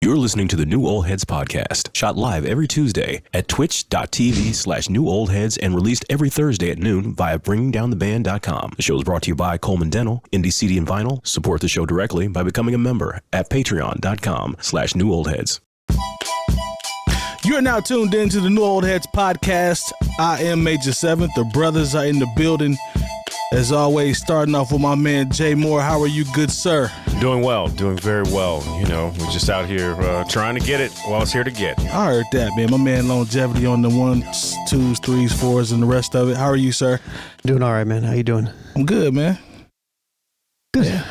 You're listening to the New Old Heads podcast, shot live every Tuesday at twitch.tv/newoldheads and released every Thursday at noon via bringingdowntheband.com. The show is brought to you by Coleman Dental, Indie CD and Vinyl. Support the show directly by becoming a member at patreon.com/newoldheads. You're now tuned in to the New Old Heads podcast. I am Major 7th. The brothers are in the building. As always, starting off with my man Jay Moore. How are you, good sir? Doing well, doing very well. You know, we're just out here trying to get it while it's here to get. I heard that, man. My man Lonegevity on the 1s, 2s, 3s, 4s, and the rest of it. How are you, sir? Doing all right, man. How you doing? I'm good, man. Good.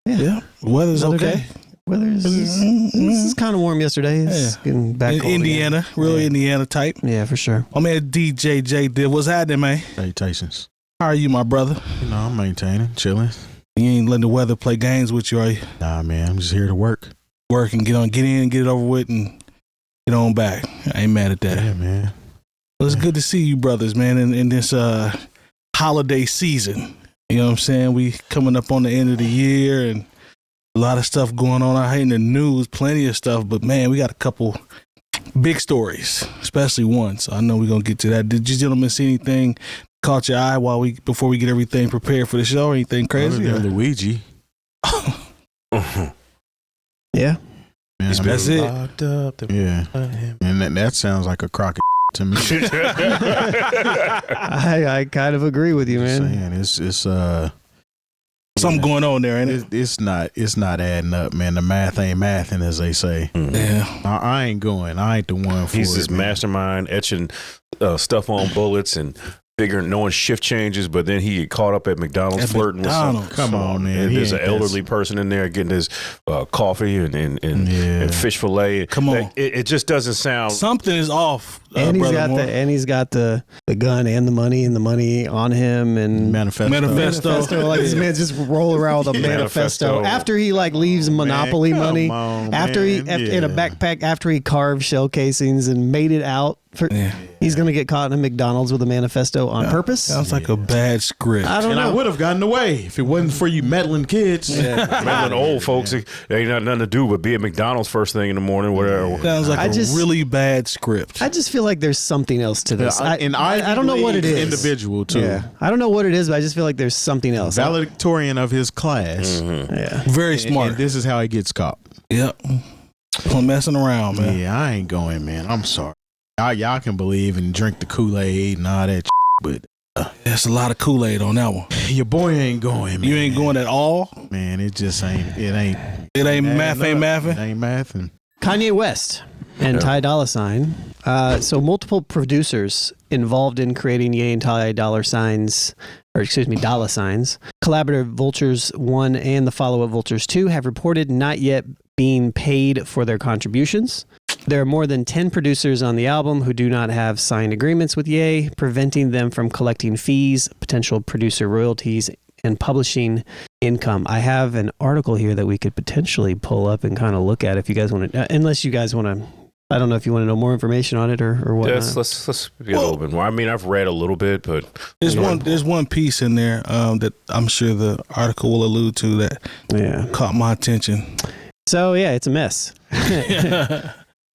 Yeah. Weather's Another okay. day. Weather's this is kind of warm yesterday. It's getting back in Indiana, again. real Indiana type. Yeah, for sure. My man DJ Jay Diff. What's happening, man? Salutations. How are you, my brother? You know, I'm maintaining, chilling. You ain't letting the weather play games with you, are you? Nah, man, I'm just here to work. Work and get in, get it over with, and get on back. I ain't mad at that. Yeah, man. Well, it's good to see you brothers, man, in this holiday season. You know what I'm saying? We coming up on the end of the year and a lot of stuff going on out here in the news, plenty of stuff. But, man, we got a couple big stories, especially one. So I know we're going to get to that. Did you gentlemen see anything caught your eye before we get everything prepared for the show? Anything crazy? Other than Luigi. Yeah. Man, That's it. Locked up Yeah. And that sounds like a crock of to me. I kind of agree with you, man. It's Something going on there, ain't it? It's not adding up, man. The math ain't mathing, as they say. Yeah. I ain't going. I ain't the one for He's it. this mastermind etching stuff on bullets and figuring knowing shift changes, but then he get caught up at McDonald's flirting with some. Come on, man. There's an elderly person in there getting his coffee and fish fillet. Come on. It just doesn't sound. Something is off. And he's Moore. got the gun and the money on him and Manifesto. Like this man just roll around with a manifesto after he leaves Monopoly money. After he in a backpack after he carved shell casings and made it out. He's gonna get caught in a McDonald's with a manifesto on purpose. Sounds like a bad script. I don't know. I would have gotten away if it wasn't for you meddling kids. Meddling old folks, it ain't got nothing to do but be at McDonald's first thing in the morning, whatever. Sounds like a really bad script. I just feel like there's something else to this. I don't know what it is. Individual too. Yeah. I don't know what it is, but I just feel like there's something else. Valedictorian of his class. Mm-hmm. Yeah. Very smart. And this is how he gets caught. Yep. I'm messing around, man. Yeah, I ain't going, man. I'm sorry. Y'all can believe and drink the Kool-Aid and all that but there's a lot of Kool-Aid on that one. Your boy ain't going, man. You ain't going at all? Man, it just ain't. It ain't math, ain't mathing? It ain't mathing. Kanye West and Ty Dolla $ign. So multiple producers involved in creating Ye and Ty Dolla $igns, collaborative Vultures 1 and the follow-up Vultures 2 have reported not yet being paid for their contributions. There are more than 10 producers on the album who do not have signed agreements with Ye, preventing them from collecting fees, potential producer royalties, and publishing income. I have an article here that we could potentially pull up and kind of look at if you guys want to, unless you guys want to. I don't know if you want to know more information on it or what. Yes, let's get a little bit more. I mean, I've read a little bit, but there's one piece in there that I'm sure the article will allude to that caught my attention. So yeah, it's a mess.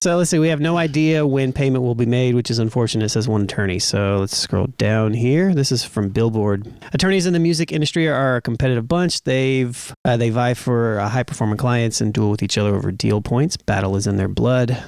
So let's see, we have no idea when payment will be made, which is unfortunate, says one attorney. So let's scroll down here. This is from Billboard. Attorneys in the music industry are a competitive bunch. They vie for high-performing clients and duel with each other over deal points. Battle is in their blood.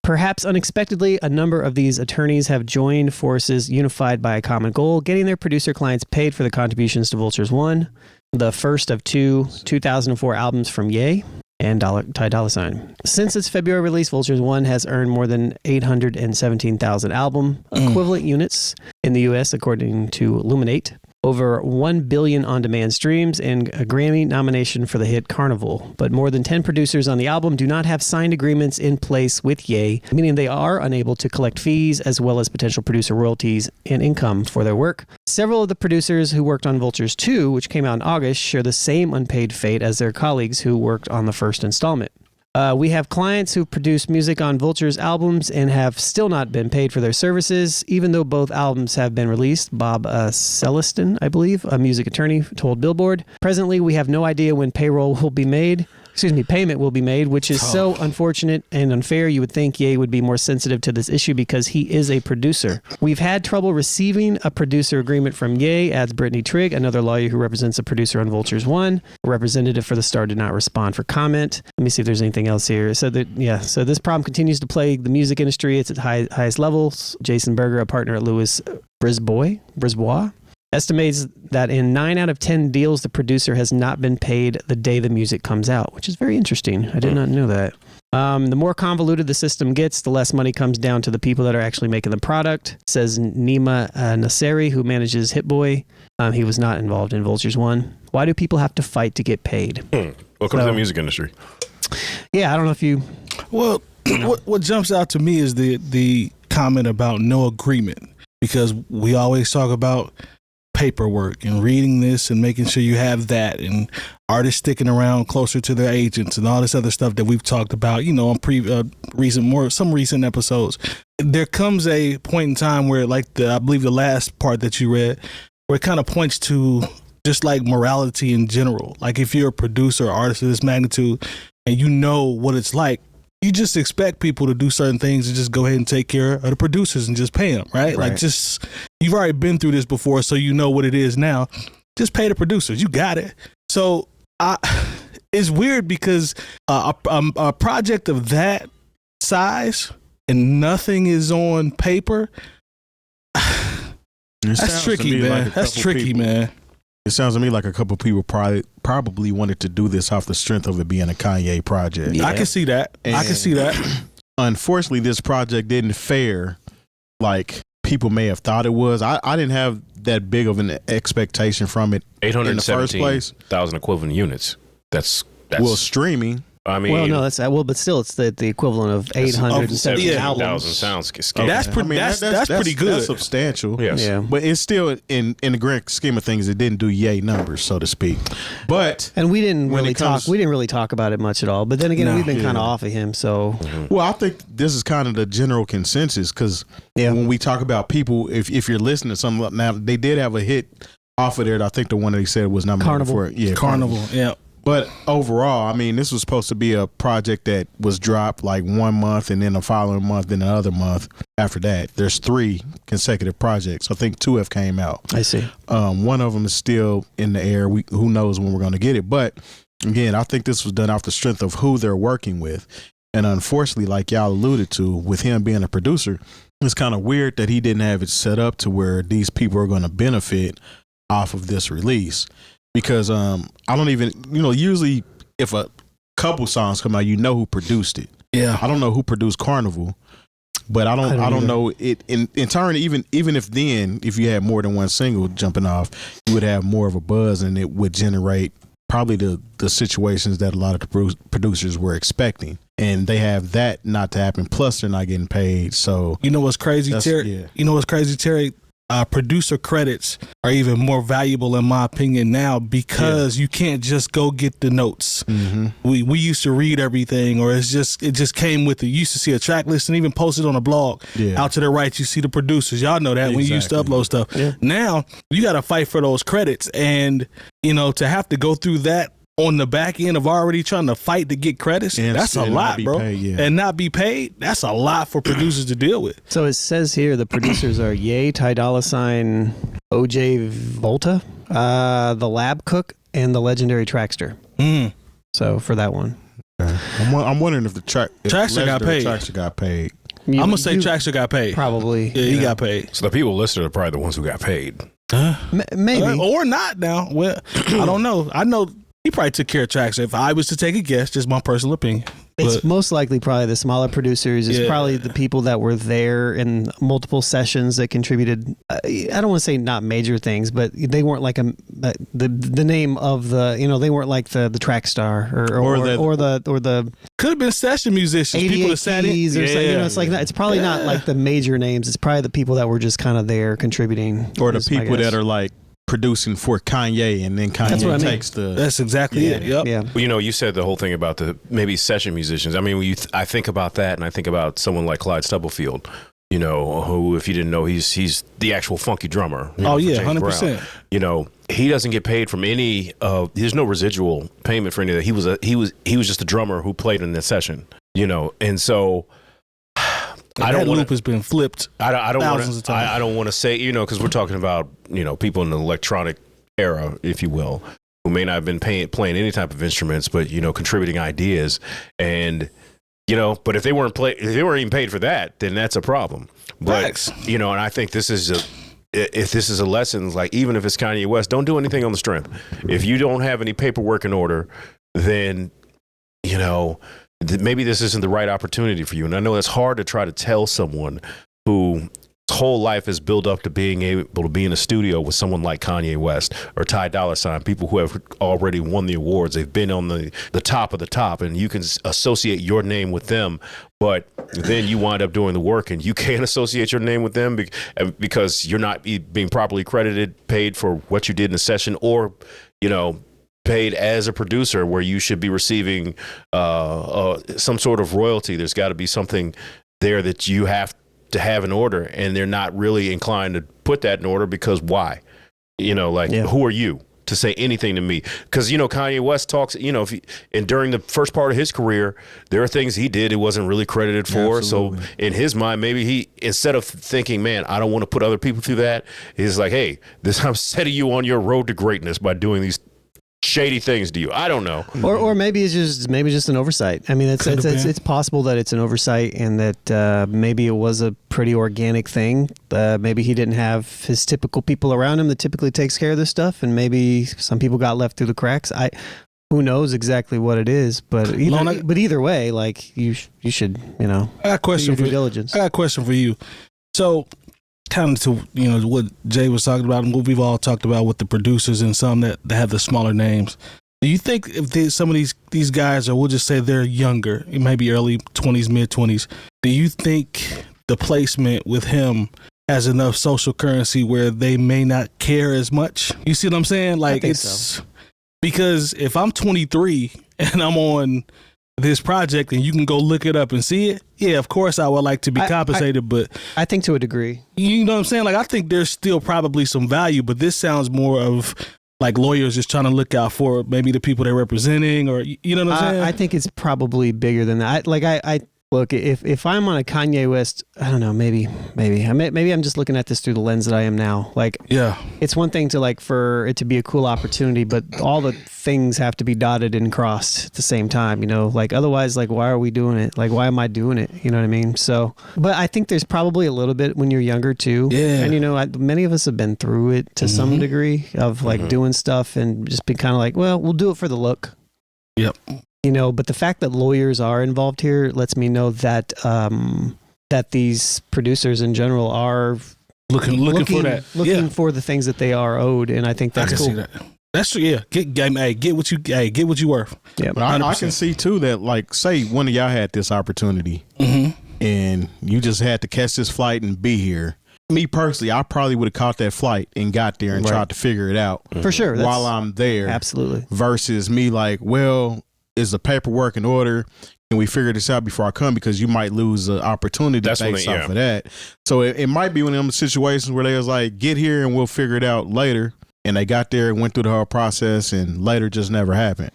Perhaps unexpectedly, a number of these attorneys have joined forces unified by a common goal, getting their producer clients paid for the contributions to Vultures 1, the first of 2004 albums from Ye and Ty Dolla $ign. Since its February release, Vultures 1 has earned more than 817,000 album equivalent units in the U.S., according to Illuminate. Over 1 billion on-demand streams and a Grammy nomination for the hit Carnival. But more than 10 producers on the album do not have signed agreements in place with Ye, meaning they are unable to collect fees as well as potential producer royalties and income for their work. Several of the producers who worked on Vultures 2, which came out in August, share the same unpaid fate as their colleagues who worked on the first installment. We have clients who produce music on Vultures albums and have still not been paid for their services, even though both albums have been released. Bob Celestin, I believe, a music attorney, told Billboard. Presently, we have no idea when payroll will be made. payment will be made, which is so unfortunate and unfair. You would think Ye would be more sensitive to this issue because he is a producer. We've had trouble receiving a producer agreement from Ye, adds Brittany Trigg, another lawyer who represents a producer on Vultures 1. A representative for the Star did not respond for comment. Let me see if there's anything else here. So this problem continues to plague the music industry. It's at highest levels. Jason Berger, a partner at Louis Brisbois, estimates that in 9 out of 10 deals, the producer has not been paid the day the music comes out, which is very interesting. I did not know that. The more convoluted the system gets, the less money comes down to the people that are actually making the product, says Nima Nasseri, who manages Hit Boy. He was not involved in Vultures 1. Why do people have to fight to get paid? Welcome to the music industry. Yeah, I don't know if you... Well, what jumps out to me is the comment about no agreement, because we always talk about paperwork and reading this and making sure you have that, and artists sticking around closer to their agents and all this other stuff that we've talked about, on some recent episodes. There comes a point in time where, like I believe the last part that you read, where it kind of points to just like morality in general. Like if you're a producer or artist of this magnitude and you know what it's like, you just expect people to do certain things and just go ahead and take care of the producers and just pay them, right? Like, just, you've already been through this before, so you know what it is now. Just pay the producers. You got it. So it's weird because a project of that size and nothing is on paper, that's tricky, man. That's tricky, man. It sounds to me like a couple people probably wanted to do this off the strength of it being a Kanye project. Yeah. I can see that. Unfortunately, this project didn't fare like people may have thought it was. I didn't have that big of an expectation from it in the first place. 817,000 equivalent units. That's well, streaming. I mean, but still, it's the equivalent of 870 albums. Sounds that's pretty good. That's substantial. Yes. Yeah. But it's still in the grand scheme of things, it didn't do Ye numbers, so to speak. And we didn't really talk about it much at all. But then again, we've been kind of off of him. So, well, I think this is kind of the general consensus because when we talk about people, if you're listening to something now, they did have a hit off of there. I think the one that he said was nominated for Carnival. Yeah. But overall, I mean, this was supposed to be a project that was dropped like 1 month and then the following month, then another month after that. There's 3 consecutive projects. I think 2 have came out. I see. One of them is still in the air. Who knows when we're going to get it. But again, I think this was done off the strength of who they're working with. And unfortunately, like y'all alluded to, with him being a producer, it's kind of weird that he didn't have it set up to where these people are going to benefit off of this release. Because I don't even, usually if a couple songs come out, you know who produced it. Yeah. I don't know who produced Carnival, but I don't know it in turn. Even if you had more than one single jumping off, you would have more of a buzz and it would generate probably the situations that a lot of the producers were expecting. And they have that not to happen. Plus, they're not getting paid. So you know what's crazy, Terry? Yeah. You know what's crazy, Terry? Producer credits are even more valuable in my opinion now because you can't just go get the notes. Mm-hmm. We used to read everything, or it just came with it. You used to see a track list and even posted on a blog. Yeah. Out to the right, you see the producers. Y'all know that when you used to upload stuff. Yeah. Now you got to fight for those credits, and to have to go through that on the back end of already trying to fight to get credits, that's a lot, bro. And not be paid, that's a lot for producers to deal with. So it says here the producers are Ye, Ty Dolla $ign, OJ Volta, the Lab Cook, and the legendary Trackster. So for that one. I'm wondering if the Trackster got paid. I'm going to say Trackster got paid. Probably. Yeah, he got paid. So the people listed are probably the ones who got paid. Maybe. Or not now. Well, I don't know. I know he probably took care of Trackster. If I was to take a guess, just my personal opinion. It's most likely probably the smaller producers. It's probably the people that were there in multiple sessions that contributed. I don't want to say not major things, but they weren't like the name of the. They weren't like the track star or the could have been session musicians. People that sat in. Or something. It's like that. It's probably not like the major names. It's probably the people that were just kind of there contributing, or the people that are like producing for Kanye, and then Kanye takes the. That's exactly it. Yep. Yeah. Well, you said the whole thing about the maybe session musicians. I mean, I think about that, and I think about someone like Clyde Stubblefield, you know, who, if you didn't know, he's the actual funky drummer. Oh yeah, James 100%. Brown. You know, he doesn't get paid from any there's no residual payment for any of that. He was just a drummer who played in the session, you know. And so I don't want loop has been flipped. I don't want to say, you know, because we're talking about, you know, people in the electronic era, if you will, who may not have been playing any type of instruments, but, you know, contributing ideas. And, you know, but if they weren't even paid for that, then that's a problem. But Facts. You know, and I think this is if this is a lesson, like, even if it's Kanye West, don't do anything on the strength. If you don't have any paperwork in order, then, you know, maybe this isn't the right opportunity for you. And I know it's hard to try to tell someone whose whole life is built up to being able to be in a studio with someone like Kanye West or Ty Dolla $ign, people who have already won the awards. They've been on the top of the top, and you can associate your name with them. But then you wind up doing the work, and you can't associate your name with them because you're not being properly credited, paid for what you did in the session, or, you know, paid as a producer where you should be receiving some sort of royalty. There's got to be something there that you have to have in order, and they're not really inclined to put that in order because why? You know, like, who are you to say anything to me? Because, you know, Kanye West talks, you know, and during the first part of his career, there are things he did it wasn't really credited for. Absolutely. So in his mind, maybe he, instead of thinking, man, I don't want to put other people through that, he's like, hey, I'm setting you on your road to greatness by doing these shady things to you. I don't know. Or maybe it's just an oversight. I mean, it's possible that it's an oversight, and that maybe it was a pretty organic thing. Maybe he didn't have his typical people around him that typically takes care of this stuff, and maybe some people got left through the cracks. Who knows exactly what it is, but either way, like, you should, you know, I got a question do your due diligence. I got a question for you. So, kind of to, you know, what Jay was talking about and what we've all talked about with the producers and some that have the smaller names. Do you think if some of these guys, or we'll just say they're younger, maybe early 20s, mid 20s, do you think the placement with him has enough social currency where they may not care as much? You see what I'm saying? Like, it's because if I'm 23 and I'm on this project and you can go look it up and see it, yeah, of course I would like to be compensated, but I think to a degree, you know what I'm saying? Like, I think there's still probably some value, but this sounds more of like lawyers just trying to look out for maybe the people they're representing, or, you know what I'm saying? I think it's probably bigger than that. I look, if I'm on a Kanye West, I don't know, maybe I'm just looking at this through the lens that I am now. Like, yeah, it's one thing to, like, for it to be a cool opportunity, but all the things have to be dotted and crossed at the same time, you know, like, otherwise, like, why are we doing it? Like, why am I doing it? You know what I mean? So, but I think there's probably a little bit when you're younger too. Yeah. And, you know, many of us have been through it to some degree of, like, doing stuff and just be kind of like, well, we'll do it for the look. Yep. You know, but the fact that lawyers are involved here lets me know that that these producers in general are looking for that, for the things that they are owed, and I think that's cool. See that. That's true. Yeah, get what you worth. Yeah, but I can see too that, like, say one of y'all had this opportunity, and you just had to catch this flight and be here. Me personally, I probably would have caught that flight and got there and tried to figure it out for sure while I'm there. Absolutely. Versus me, like, well, is the paperwork in order? Can we figure this out before I come? Because you might lose an opportunity based off of that. So it might be one of them situations where they was like, get here and we'll figure it out later. And they got there and went through the whole process, and later just never happened.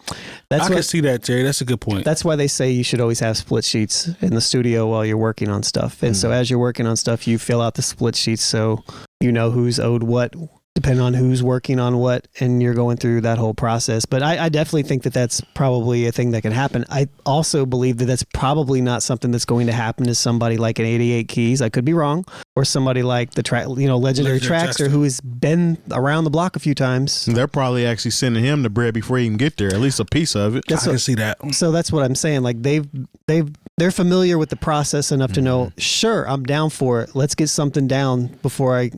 I can see that, Jerry. That's a good point. That's why they say you should always have split sheets in the studio while you're working on stuff. And so as you're working on stuff, you fill out the split sheets so you know who's owed what, depending on who's working on what, and you're going through that whole process. But I definitely think that that's probably a thing that can happen. I also believe that that's probably not something that's going to happen to somebody like an 88 Keys. I could be wrong. Or somebody like the legendary Traxxter, who has been around the block a few times. They're probably actually sending him the bread before he can get there, at least a piece of it. I can see that. So that's what I'm saying. Like, they're familiar with the process enough to know, sure, I'm down for it. Let's get something down before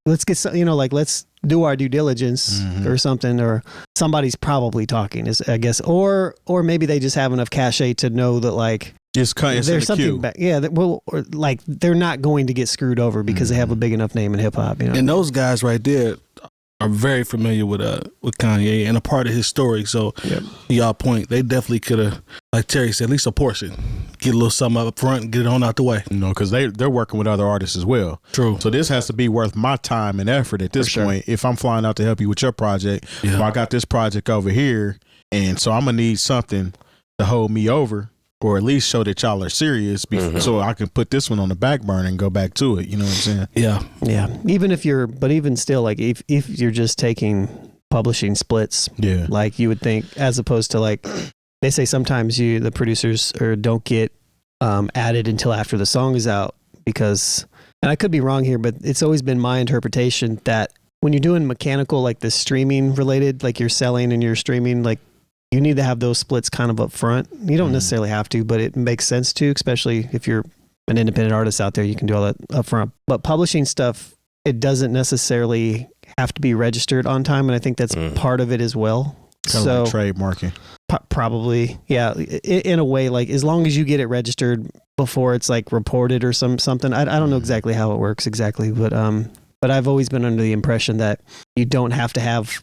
let's do our due diligence or something, or somebody's probably talking, I guess, or maybe they just have enough cachet to know that, like, there's something back. Yeah, they're not going to get screwed over because they have a big enough name in hip hop. You know? And those guys right there are very familiar with Kanye and a part of his story. So, to y'all point, they definitely could have, like Terry said, at least a portion. get a little something up front and get it on out the way. You know, because they're working with other artists as well. True. So this has to be worth my time and effort at this point. If I'm flying out to help you with your project, well, I got this project over here, and so I'm gonna need something to hold me over, or at least show that y'all are serious, so I can put this one on the back burner and go back to it. You know what I'm saying? Yeah. Yeah. Even still, like if you're just taking publishing splits, like you would think, as opposed to like they say sometimes the producers don't get added until after the song is out, because, and I could be wrong here, but it's always been my interpretation that when you're doing mechanical, like the streaming related, like you're selling and you're streaming, like you need to have those splits kind of up front. You don't necessarily have to, but it makes sense to, especially if you're an independent artist out there, you can do all that up front. But publishing stuff, it doesn't necessarily have to be registered on time, and I think that's part of it as well. Kind of like trademarking. Probably, yeah. In a way, like as long as you get it registered before it's like reported or something. I don't know exactly how it works exactly, but I've always been under the impression that you don't have to have.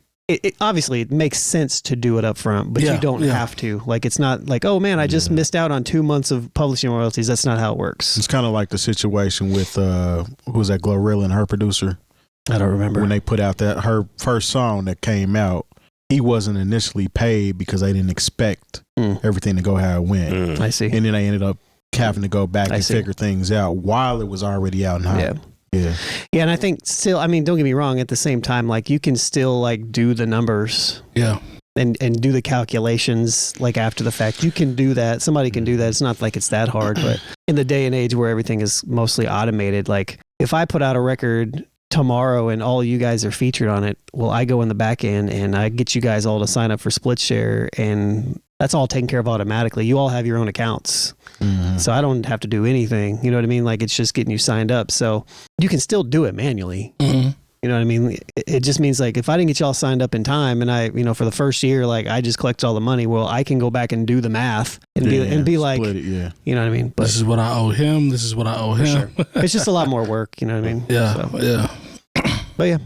Obviously, it makes sense to do it up front, but you don't have to. Like, it's not like, oh man, I just missed out on 2 months of publishing royalties. That's not how it works. It's kind of like the situation with who was that, Glorilla and her producer. I don't remember when they put out her first song that came out. He wasn't initially paid because they didn't expect everything to go how it went. I see. And then they ended up having to go back and figure things out while it was already out and hot. Yeah, and I think still, I mean, don't get me wrong, at the same time, like you can still like do the numbers. Yeah. And do the calculations like after the fact. You can do that. Somebody can do that. It's not like it's that hard, but in the day and age where everything is mostly automated, like if I put out a record tomorrow and all you guys are featured on it, well, I go in the back end and I get you guys all to sign up for Split Share, and that's all taken care of automatically. You all have your own accounts. So I don't have to do anything. You know what I mean? Like it's just getting you signed up. So you can still do it manually. You know what I mean? It just means like if I didn't get y'all signed up in time and I, for the first year, like I just collect all the money, well, I can go back and do the math and be like, you know what I mean? But this is what I owe him. This is what I owe him. Sure. It's just a lot more work. You know what I mean? Yeah. But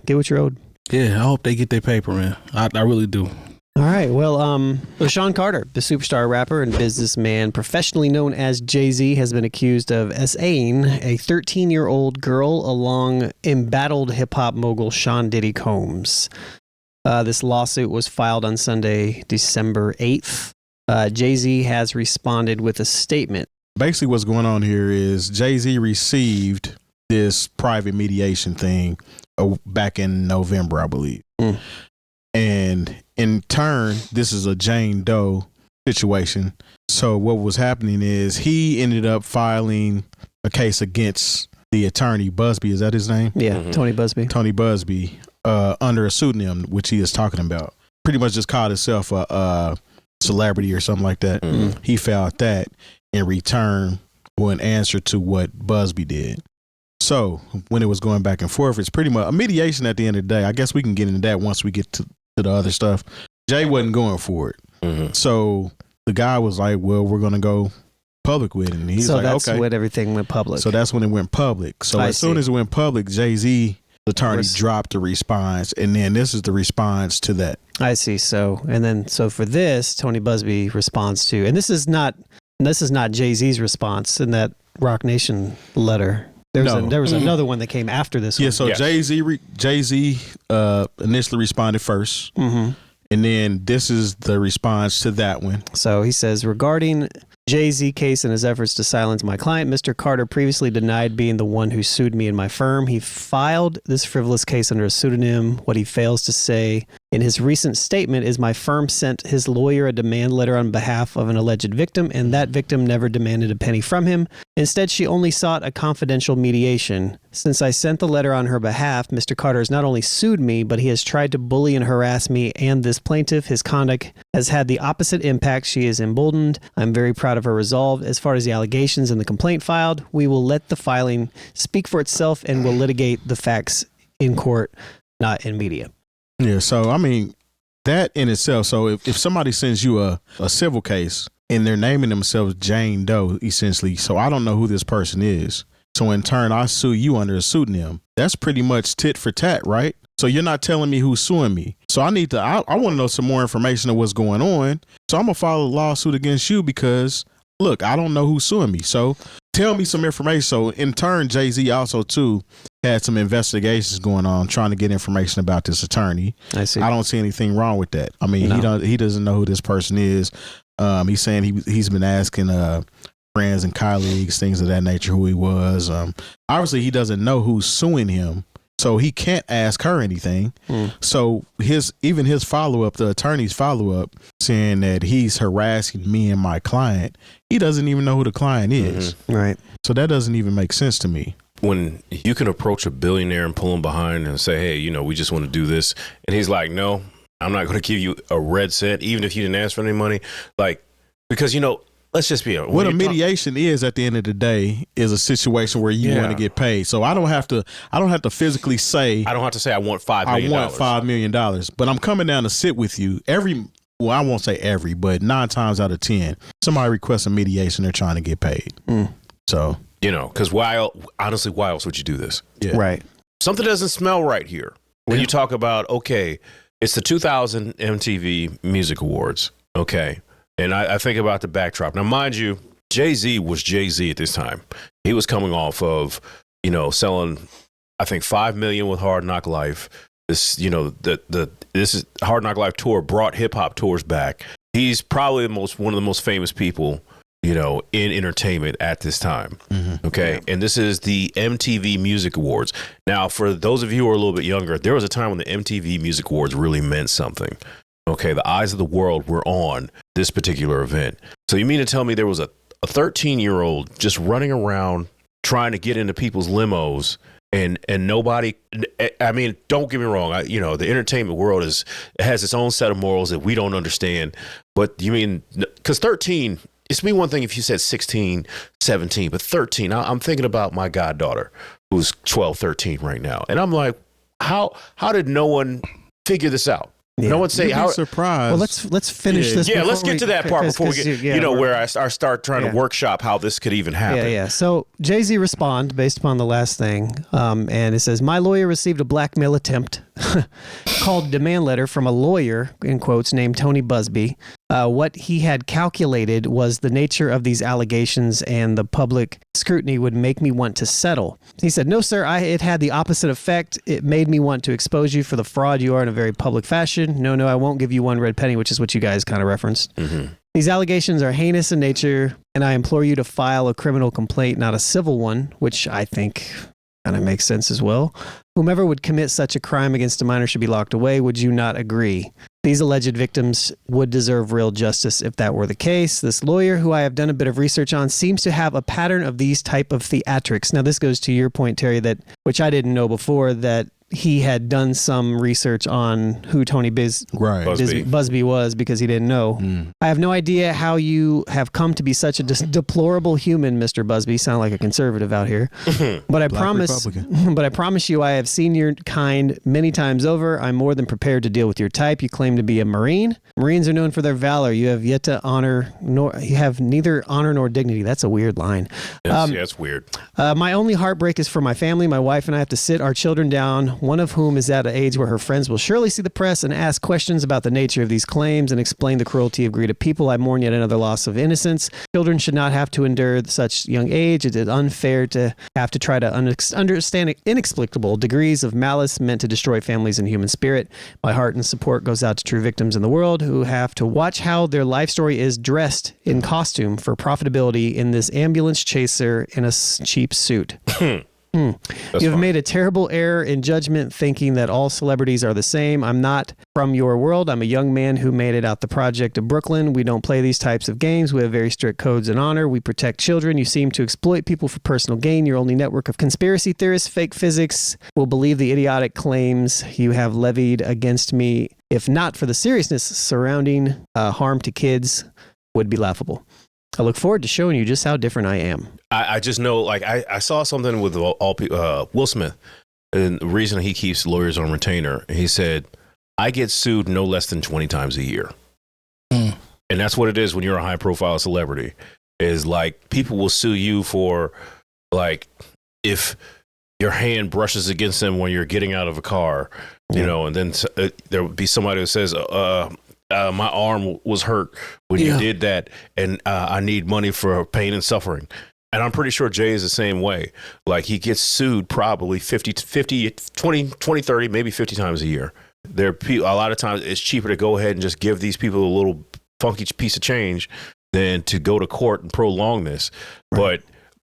get what you're owed. Yeah, I hope they get their paper, man. I really do. All right. Well, Sean Carter, the superstar rapper and businessman professionally known as Jay-Z, has been accused of SAing a 13-year-old girl along embattled hip-hop mogul Sean Diddy Combs. This lawsuit was filed on Sunday, December 8th. Jay-Z has responded with a statement. Basically what's going on here is Jay-Z received this private mediation thing back in November, I believe. And in turn, this is a Jane Doe situation. So what was happening is he ended up filing a case against the attorney Busby. Is that his name? Yeah, Tony Busby. Tony Busby, under a pseudonym, which he is talking about. Pretty much just called himself a celebrity or something like that. He filed that in return or in answer to what Busby did. So when it was going back and forth, it's pretty much a mediation at the end of the day. I guess we can get into that once we get to the other stuff. Jay wasn't going for it. So the guy was like, well, we're going to go public with it. And he's like, that's okay. when everything went public. So that's when it went public. So as soon as it went public, Jay-Z, the attorney, dropped the response. And then this is the response to that. I see. So for this, Tony Busby responds to, and this is not Jay-Z's response in that Rock Nation letter. There was another one that came after this one. Yeah, so Jay-Z initially responded first. And then this is the response to that one. So he says, regarding Jay-Z case and his efforts to silence my client, Mr. Carter previously denied being the one who sued me and my firm. He filed this frivolous case under a pseudonym. What he fails to say in his recent statement is my firm sent his lawyer a demand letter on behalf of an alleged victim, and that victim never demanded a penny from him. Instead, she only sought a confidential mediation. Since I sent the letter on her behalf, Mr. Carter has not only sued me, but he has tried to bully and harass me and this plaintiff. His conduct has had the opposite impact. She is emboldened. I'm very proud of her resolve. As far as the allegations and the complaint filed, we will let the filing speak for itself and will litigate the facts in court, not in media. Yeah, so I mean, that in itself, so if somebody sends you a civil case and they're naming themselves Jane Doe, essentially, so I don't know who this person is. So in turn, I sue you under a pseudonym. That's pretty much tit for tat, right? So you're not telling me who's suing me. So I want to know some more information of what's going on. So I'm going to file a lawsuit against you because look, I don't know who's suing me. So tell me some information. So in turn, Jay-Z also too had some investigations going on, trying to get information about this attorney. I see. I don't see anything wrong with that. I mean, he doesn't know who this person is. He's saying he's been asking friends and colleagues, things of that nature, who he was. Obviously, he doesn't know who's suing him, so he can't ask her anything. So his follow-up, the attorney's follow-up, saying that he's harassing me and my client, he doesn't even know who the client is. Right. So that doesn't even make sense to me. When you can approach a billionaire and pull him behind and say, hey, you know, we just want to do this. And he's like, no, I'm not going to give you a red cent, even if you didn't ask for any money. Like, because, you know, let's just be honest. What a mediation is at the end of the day is a situation where you want to get paid. So I don't have to physically say, I don't have to say I want $5 million. I want $5 million, but I'm coming down to sit with you well, I won't say every, but 9 times out of 10, somebody requests a mediation, they're trying to get paid. So, you know, because honestly, why else would you do this? Yeah. Right. Something doesn't smell right here. When you talk about, okay, it's the 2000 MTV Music Awards. Okay. And I think about the backdrop. Now, mind you, Jay-Z was Jay-Z at this time. He was coming off of, you know, selling, I think, $5 million with Hard Knock Life. This, you know, this is Hard Knock Life tour brought hip hop tours back. He's probably one of the most famous people, you know, in entertainment at this time. Okay. Yeah. And this is the MTV Music Awards. Now, for those of you who are a little bit younger, there was a time when the MTV Music Awards really meant something. Okay. The eyes of the world were on this particular event. So you mean to tell me there was a 13-year-old just running around trying to get into people's limos and nobody, I mean, don't get me wrong. You know, the entertainment world has its own set of morals that we don't understand. But you mean, because 13, it's me one thing if you said 16, 17, but 13, I'm thinking about my goddaughter who's 12, 13 right now. And I'm like, how did no one figure this out? Yeah. No one say how. Surprised. Well, let's finish this. Yeah, let's get to that part before we get, where I start trying to workshop how this could even happen. Yeah. So Jay-Z respond based upon the last thing, and it says, my lawyer received a blackmail attempt called demand letter from a lawyer, in quotes, named Tony Busby. What he had calculated was the nature of these allegations and the public scrutiny would make me want to settle. He said, no, sir, it had the opposite effect. It made me want to expose you for the fraud you are in a very public fashion. No, I won't give you one red penny, which is what you guys kind of referenced. These allegations are heinous in nature, and I implore you to file a criminal complaint, not a civil one, which I think kind of makes sense as well. Whomever would commit such a crime against a minor should be locked away. Would you not agree? These alleged victims would deserve real justice if that were the case. This lawyer, who I have done a bit of research on, seems to have a pattern of these type of theatrics. Now, this goes to your point, Terry, which I didn't know before, that he had done some research on who Tony Busby was because he didn't know. I have no idea how you have come to be such a deplorable human, Mr. Busby. Sound like a conservative out here. But I promise you I have seen your kind many times over. I'm more than prepared to deal with your type. You claim to be a Marine. Marines are known for their valor. You have you have neither honor nor dignity. That's a weird line. That's weird. My only heartbreak is for my family. My wife and I have to sit our children down, one of whom is at an age where her friends will surely see the press and ask questions about the nature of these claims and explain the cruelty of greed of people. I mourn yet another loss of innocence. Children should not have to endure such young age. It is unfair to have to try to understand inexplicable degrees of malice meant to destroy families and human spirit. My heart and support goes out to true victims in the world who have to watch how their life story is dressed in costume for profitability in this ambulance chaser in a cheap suit. You have made a terrible error in judgment thinking that all celebrities are the same. I'm not from your world. I'm a young man who made it out the project of Brooklyn. We don't play these types of games. We have very strict codes and honor. We protect children. You seem to exploit people for personal gain. Your only network of conspiracy theorists, fake physics, will believe the idiotic claims you have levied against me. If not for the seriousness surrounding harm to kids, would be laughable. I look forward to showing you just how different I am. I just know, like, I saw something with Will Smith, and the reason he keeps lawyers on retainer. He said, I get sued no less than 20 times a year. And that's what it is when you're a high profile celebrity, is like people will sue you for, like, if your hand brushes against them when you're getting out of a car, you know, and then there will be somebody who says, my arm was hurt when you did that, and I need money for pain and suffering. And I'm pretty sure Jay is the same way. Like, he gets sued probably 20, 30, maybe 50 times a year. A lot of times it's cheaper to go ahead and just give these people a little funky piece of change than to go to court and prolong this. Right.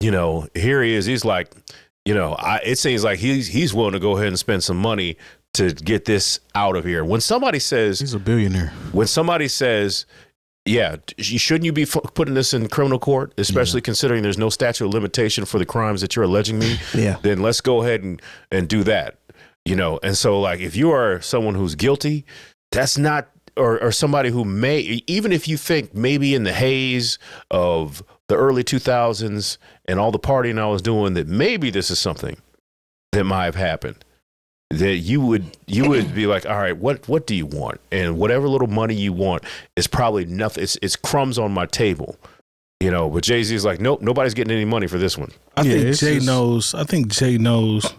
But, here he is. He's like, it seems like he's willing to go ahead and spend some money to get this out of here. When somebody says he's a billionaire, when somebody says, yeah, shouldn't you be putting this in criminal court, especially considering there's no statute of limitation for the crimes that you're alleging me? Yeah. Then let's go ahead and do that. And so, like, if you are someone who's guilty, that's not, or somebody who may, even if you think maybe in the haze of the early 2000s and all the partying I was doing, that maybe this is something that might have happened, that you would be like, all right, what do you want? And whatever little money you want is probably nothing. It's crumbs on my table, but Jay-Z is like, nope, nobody's getting any money for this one. I think Jay knows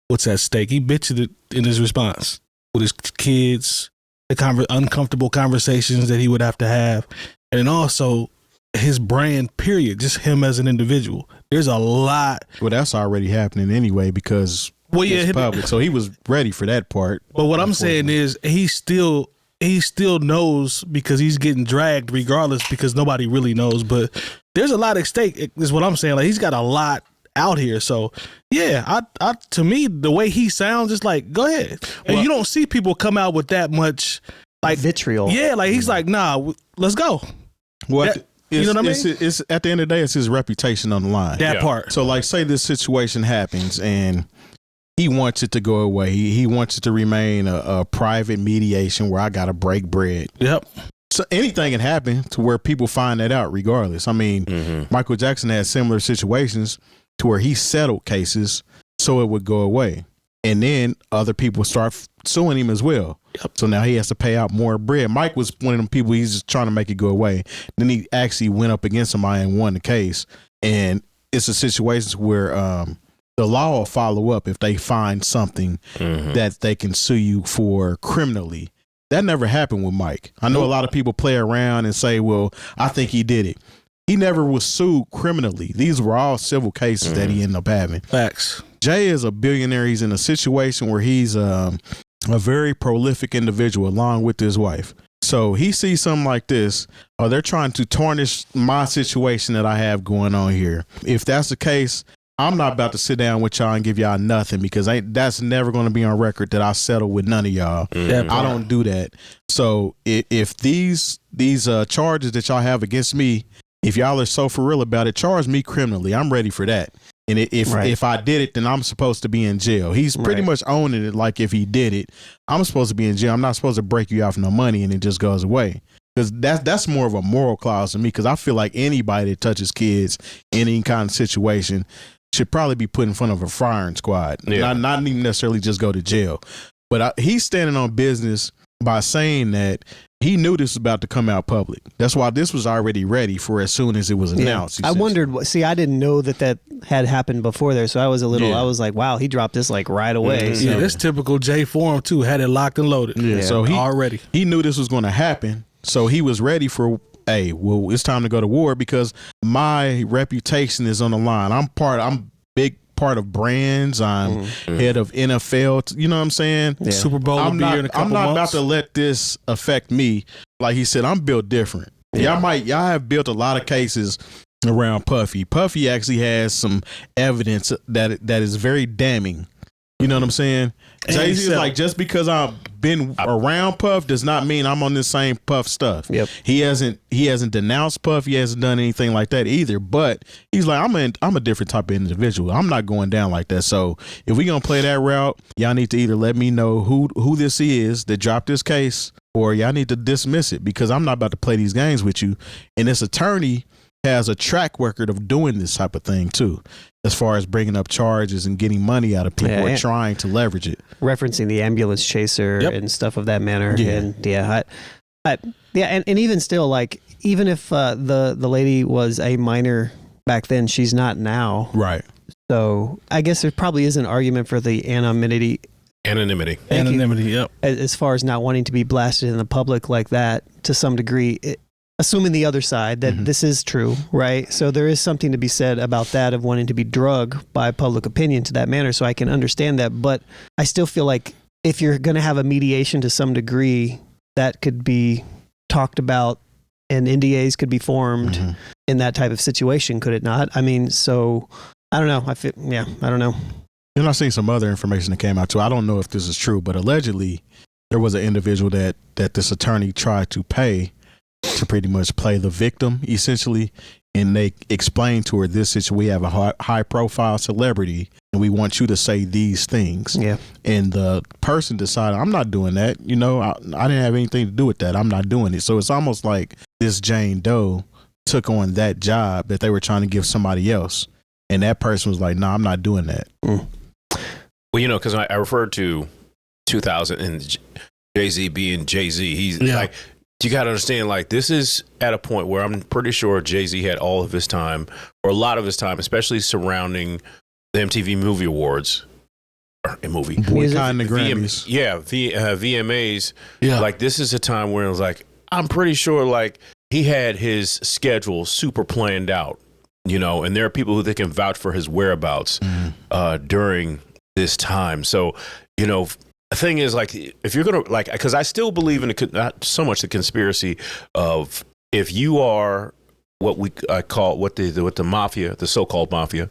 what's at stake. He bitched it in his response with his kids, the uncomfortable conversations that he would have to have. And then also his brand, period, just him as an individual. There's a lot. Well, that's already happening anyway because it's public. So he was ready for that part. But what I'm saying is he still knows, because he's getting dragged regardless, because nobody really knows. But there's a lot at stake, is what I'm saying. Like, he's got a lot out here. So yeah, I to me, the way he sounds, it's like, go ahead. And you don't see people come out with that much like vitriol. Yeah, like he's like, nah, let's go. You know what I mean? It's at the end of the day, it's his reputation on the line. That part. So, like, say this situation happens and he wants it to go away. He wants it to remain a private mediation where I got to break bread. Yep. So anything can happen to where people find that out regardless. I mean, Michael Jackson had similar situations to where he settled cases so it would go away. And then other people start suing him as well. Yep. So now he has to pay out more bread. Mike was one of them people, he's just trying to make it go away. Then he actually went up against somebody and won the case. And it's a situation where the law will follow up if they find something that they can sue you for criminally. That never happened with Mike. I know a lot of people play around and say, well, I think he did it. He never was sued criminally. These were all civil cases that he ended up having. Facts. Jay is a billionaire. He's in a situation where he's a very prolific individual along with his wife. So he sees something like this, or they're trying to tarnish my situation that I have going on here. If that's the case, I'm not about to sit down with y'all and give y'all nothing, because that's never going to be on record that I settle with none of y'all. I don't do that. So if these charges that y'all have against me, if y'all are so for real about it, charge me criminally. I'm ready for that. And if I did it, then I'm supposed to be in jail. He's pretty much owning it. Like, if he did it, I'm supposed to be in jail. I'm not supposed to break you off no money and it just goes away. Because that's more of a moral clause to me, because I feel like anybody that touches kids in any kind of situation should probably be put in front of a firing squad. Not even necessarily just go to jail. But he's standing on business by saying that he knew this was about to come out public. That's why this was already ready for as soon as it was announced. I wondered, I didn't know that had happened before there. So I was I was like, wow, he dropped this like right away. Yeah, that's typical Jay form too. Had it locked and loaded. Yeah. So he knew this was going to happen. So he was ready for, hey, well, it's time to go to war, because my reputation is on the line. I'm big part of brands. I'm head of NFL. You know what I'm saying? Yeah. Super Bowl will be here in a couple months. I'm not about to let this affect me. Like he said, I'm built different. Y'all have built a lot of cases around Puffy. Puffy actually has some evidence that is very damning. You know what I'm saying? Jay-Z is like, just because I've been around Puff does not mean I'm on the same Puff stuff. Yep. He hasn't denounced Puff. He hasn't done anything like that either. But he's like, I'm a different type of individual. I'm not going down like that. So if we gonna play that route, y'all need to either let me know who this is that dropped this case, or y'all need to dismiss it, because I'm not about to play these games with you. And this attorney has a track record of doing this type of thing too, as far as bringing up charges and getting money out of people or trying to leverage it. Referencing the ambulance chaser and stuff of that manner. Yeah. And and even still, like, even if the lady was a minor back then, she's not now. Right. So I guess there probably is an argument for the anonymity Anonymity. Anonymity, yep. As far as not wanting to be blasted in the public like that, to some degree, assuming the other side that this is true, right? So there is something to be said about that, of wanting to be drugged by public opinion to that manner. So I can understand that, but I still feel like if you're going to have a mediation to some degree, that could be talked about and NDAs could be formed in that type of situation, could it not? I mean, so I don't know. I don't know. Then I seen some other information that came out too. I don't know if this is true, but allegedly there was an individual that this attorney tried to pay to pretty much play the victim, essentially. And they explained to her, this situation, we have a high profile celebrity and we want you to say these things. Yeah. And the person decided, I'm not doing that. You know, I didn't have anything to do with that. I'm not doing it. So it's almost like this Jane Doe took on that job that they were trying to give somebody else. And that person was like, no, I'm not doing that. Well, you know, because I referred to 2000 and Jay-Z being Jay-Z. He's like, you got to understand, like, this is at a point where I'm pretty sure Jay-Z had all of his time, or a lot of his time, especially surrounding the MTV Movie Awards. Boycotting the Grammys. VMAs. Yeah. Like, this is a time where it was like, I'm pretty sure, like, he had his schedule super planned out, you know, and there are people who they can vouch for his whereabouts during this time. So, you know, the thing is, like, if you're going to, like, because I still believe in not so much the conspiracy of, if you are what the mafia, the so-called mafia,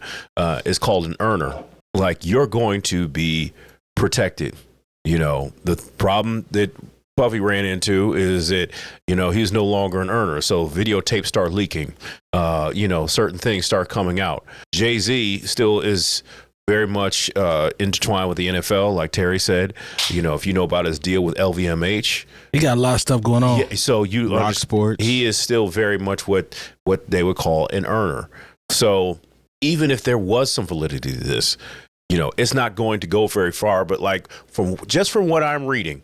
is called an earner, like, you're going to be protected. You know, the problem that Puffy ran into is that, you know, he's no longer an earner. So videotapes start leaking, you know, certain things start coming out. Jay-Z still is very much intertwined with the NFL, like Terry said. You know, if you know about his deal with LVMH, he got a lot of stuff going on. Yeah, so you Rock Sports. He is still very much what they would call an earner. So even if there was some validity to this, you know, it's not going to go very far. But like from what I'm reading,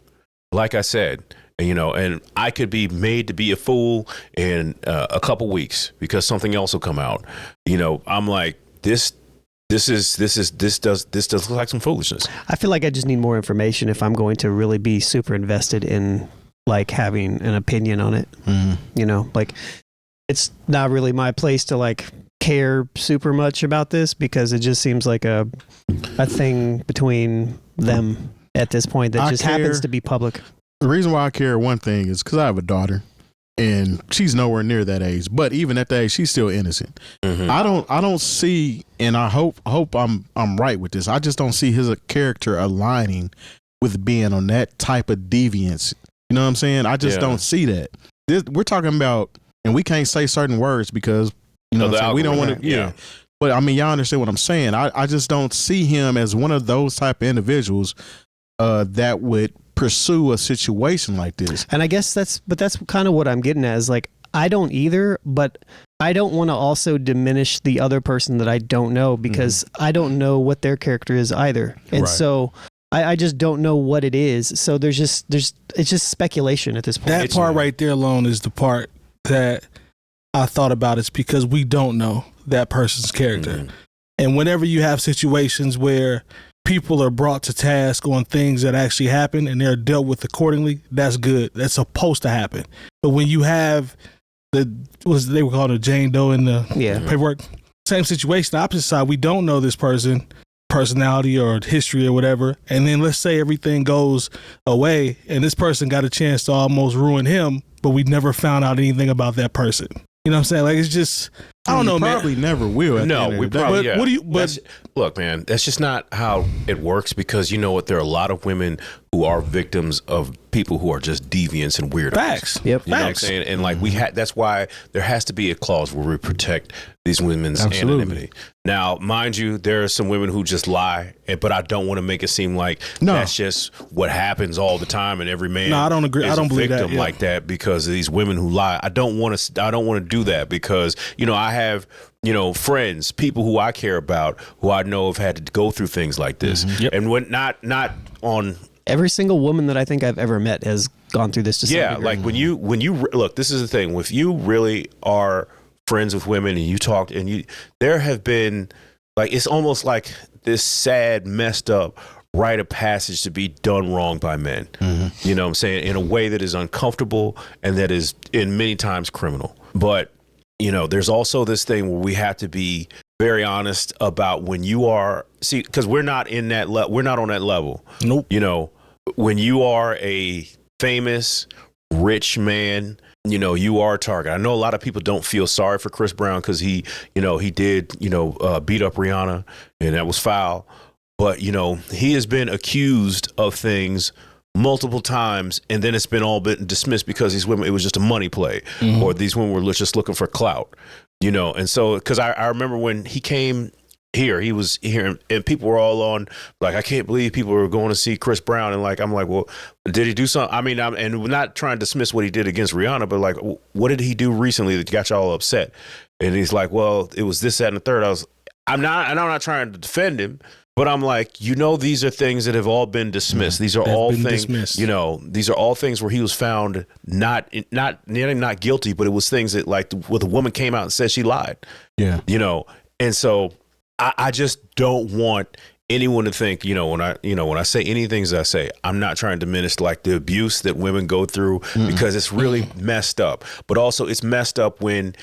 like I said, you know, and I could be made to be a fool in a couple weeks because something else will come out. You know, I'm like, this does look like some foolishness. I feel like I just need more information if I'm going to really be super invested in, like, having an opinion on it. You know, like, it's not really my place to, like, care super much about this, because it just seems like a thing between them at this point that just happens to be public. The reason why I care, one thing, is because I have a daughter and she's nowhere near that age, but even at that age, she's still innocent. I don't see, and I hope I'm right with this, I just don't see his character aligning with being on that type of deviance. You know what I'm saying? I just don't see that. We're talking about, and we can't say certain words because, you know what I'm saying? We don't want to, but I mean, y'all understand what I'm saying. I just don't see him as one of those type of individuals that would pursue a situation like this. And I guess that's kind of what I'm getting at, is like, I don't either, but I don't want to also diminish the other person that I don't know, because I don't know what their character is either. And so I just don't know what it is. So it's just speculation at this point. That part right there alone is the part that I thought about. It's because we don't know that person's character. And whenever you have situations where people are brought to task on things that actually happen and they're dealt with accordingly, that's good. That's supposed to happen. But when you have they were called a Jane Doe in the paperwork, same situation, the opposite side, we don't know this personality or history or whatever, and then let's say everything goes away and this person got a chance to almost ruin him, but we never found out anything about that person. You know what I'm saying? Like, it's just, I don't know, man. Probably never will. No, we probably. But what do you? Look, man, that's just not how it works, because you know what? There are a lot of women who are victims of people who are just deviants and weirdos. Facts. Yep. You know what I'm saying? And like that's why there has to be a clause where we protect these women's anonymity. Now, mind you, there are some women who just lie, but I don't want to make it seem like that's just what happens all the time, and every man. No, I don't agree. I don't believe that. Like that, because of these women who lie. I don't want to do that, because you know I have, you know, friends, people who I care about, who I know have had to go through things like this, and when not on. Every single woman that I think I've ever met has gone through this to some degree. Like when you look, this is the thing. If you really are friends with women and you talk, and there have been, like, it's almost like this sad, messed up rite of passage to be done wrong by men. You know what I'm saying? In a way that is uncomfortable and that is in many times criminal. But, you know, there's also this thing where we have to be very honest about when you are, see, because we're not in that we're not on that level. Nope. You know, when you are a famous, rich man, you know, you are a target. I know a lot of people don't feel sorry for Chris Brown because he did, beat up Rihanna, and that was foul. But, you know, he has been accused of things multiple times, and then it's been all been dismissed because these women, it was just a money play, or these women were just looking for clout, you know. And so, because I remember when he came here, he was here, and people were all on, like, I can't believe people were going to see Chris Brown. And like, I'm like, well, did he do something? I mean, and we're not trying to dismiss what he did against Rihanna, but like, what did he do recently that got y'all upset? And he's like, well, it was this, that, and the third. I'm not trying to defend him, but I'm like, you know, these are things that have all been dismissed. These are all things, dismissed. You know, these are all things where he was found not guilty, but it was things that, like, where the woman came out and said she lied. Yeah. You know, and so I just don't want anyone to think, when I say anything that I say, I'm not trying to diminish like the abuse that women go through, because it's really messed up. But also it's messed up when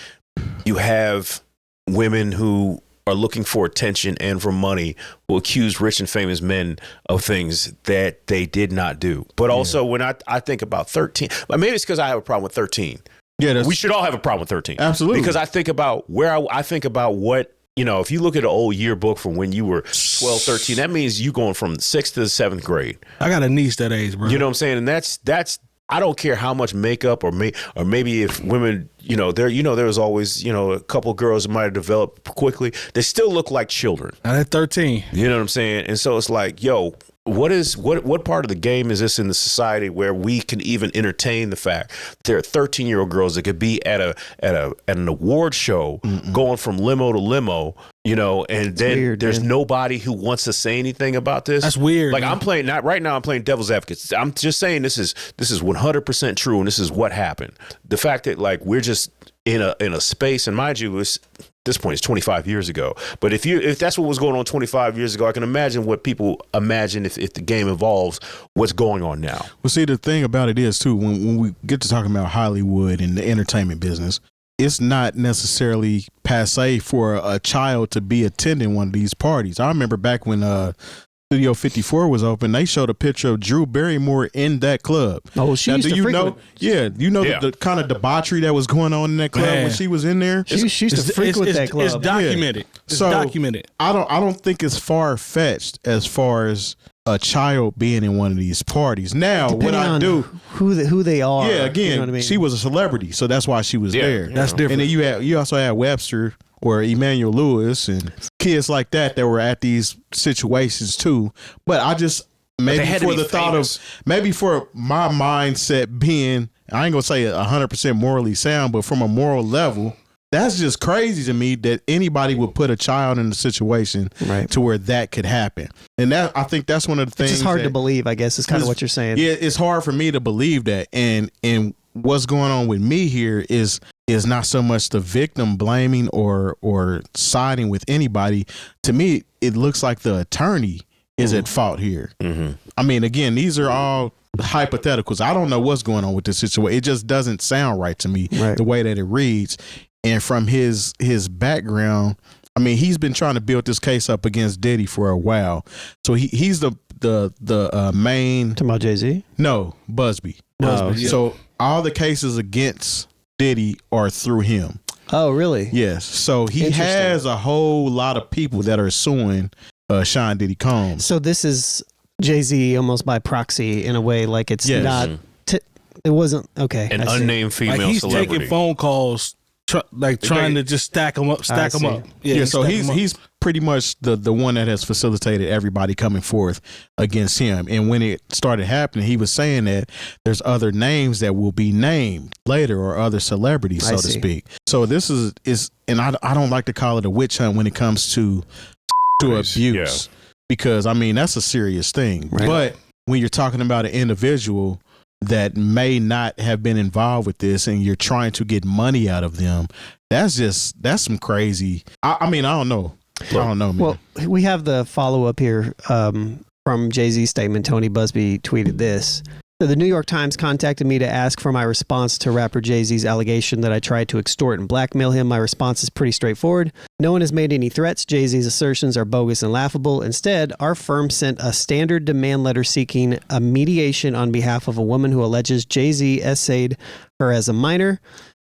you have women who are looking for attention and for money who accuse rich and famous men of things that they did not do. But also when I think about 13, maybe it's because I have a problem with 13. Yeah, we should all have a problem with 13. Absolutely. Because I think about I think about what, if you look at an old yearbook from when you were 12, 13, that means you going from 6th to the 7th grade. I got a niece that age, bro. You know what I'm saying? And that's I don't care how much makeup or maybe if women, there was always, a couple girls that might have developed quickly. They still look like children. Not at 13. You know what I'm saying? And so it's like, what part of the game is this in the society where we can even entertain the fact that there are 13-year-old girls that could be at an award show going from limo to limo, and then weird, there's nobody who wants to say anything about this. That's weird. Like, I'm playing devil's advocate. I'm just saying this is 100% true, and this is what happened. The fact that, like, we're just in a space, and mind you, at this point it's 25 years ago. But if that's what was going on 25 years ago, I can imagine what people imagine if the game evolves, what's going on now. Well, see, the thing about it is too, when we get to talking about Hollywood and the entertainment business, it's not necessarily passe for a child to be attending one of these parties. I remember back when Studio 54 was open, they showed a picture of Drew Barrymore in that club. Oh, she used to frequent. The kind of debauchery that was going on in that club when she was in there. She used to frequent that club. It's documented. Yeah. It's documented. I don't think it's far fetched as far as a child being in one of these parties. Now, depending what I do, who they are. Yeah, again, you know what I mean? She was a celebrity, so that's why she was there. That's different. And then you also had Webster or Emmanuel Lewis and kids like that were at these situations too. But I just maybe for the thought of maybe for my mindset being, I ain't gonna say 100% morally sound, but from a moral level, that's just crazy to me that anybody would put a child in a situation to where that could happen. And that, I think that's one of the things. It's hard to believe, I guess, is kind of what you're saying. Yeah, it's hard for me to believe that. And what's going on with me here is not so much the victim blaming or siding with anybody. To me, it looks like the attorney is at fault here. Mm-hmm. I mean, again, these are all hypotheticals. I don't know what's going on with this situation. It just doesn't sound right to me, the way that it reads. And from his background, I mean, he's been trying to build this case up against Diddy for a while. So he's the main. Talking about Jay-Z? No, Busby. Yeah. So all the cases against Diddy are through him. Oh, really? Yes. So he has a whole lot of people that are suing Sean Diddy Combs. So this is Jay-Z almost by proxy in a way, like it's not. It wasn't okay. An unnamed female like he's celebrity. Taking phone calls. Trying to just stack them up. Yeah, so he's pretty much the one that has facilitated everybody coming forth against him. And when it started happening, he was saying that there's other names that will be named later, or other celebrities, so to speak. So this is and I don't like to call it a witch hunt when it comes to abuse, because I mean that's a serious thing. Right. But when you're talking about an individual that may not have been involved with this and you're trying to get money out of them, that's some crazy. I mean, I don't know. I don't know, man. Well, we have the follow-up here from Jay-Z's statement, Tony Busby tweeted this. So the New York Times contacted me to ask for my response to rapper Jay-Z's allegation that I tried to extort and blackmail him. My response is pretty straightforward. No one has made any threats. Jay-Z's assertions are bogus and laughable. Instead, our firm sent a standard demand letter seeking a mediation on behalf of a woman who alleges Jay-Z essayed her as a minor.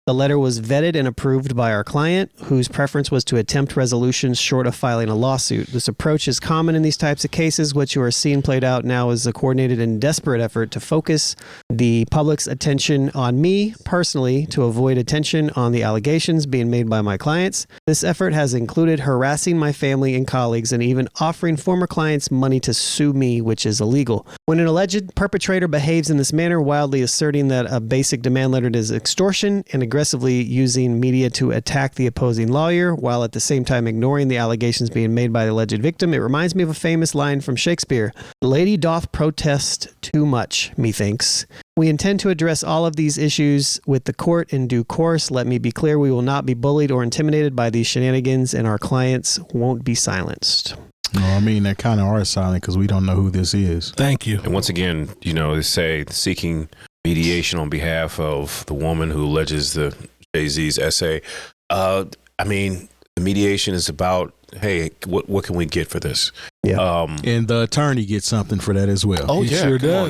The letter was vetted and approved by our client, whose preference was to attempt resolution short of filing a lawsuit. This approach is common in these types of cases. What you are seeing played out now is a coordinated and desperate effort to focus the public's attention on me personally to avoid attention on the allegations being made by my clients. This effort has included harassing my family and colleagues and even offering former clients money to sue me, which is illegal. When an alleged perpetrator behaves in this manner, wildly asserting that a basic demand letter is extortion and aggressively using media to attack the opposing lawyer, while at the same time ignoring the allegations being made by the alleged victim, it reminds me of a famous line from Shakespeare. The lady doth protest too much, methinks. We intend to address all of these issues with the court in due course. Let me be clear, we will not be bullied or intimidated by these shenanigans, and our clients won't be silenced. No, I mean, they kind of are silent because we don't know who this is. Thank you. And once again, they say seeking mediation on behalf of the woman who alleges the Jay-Z's essay. I mean, the mediation is about, hey, what can we get for this? Yeah. And the attorney gets something for that as well. Oh He yeah, sure come on.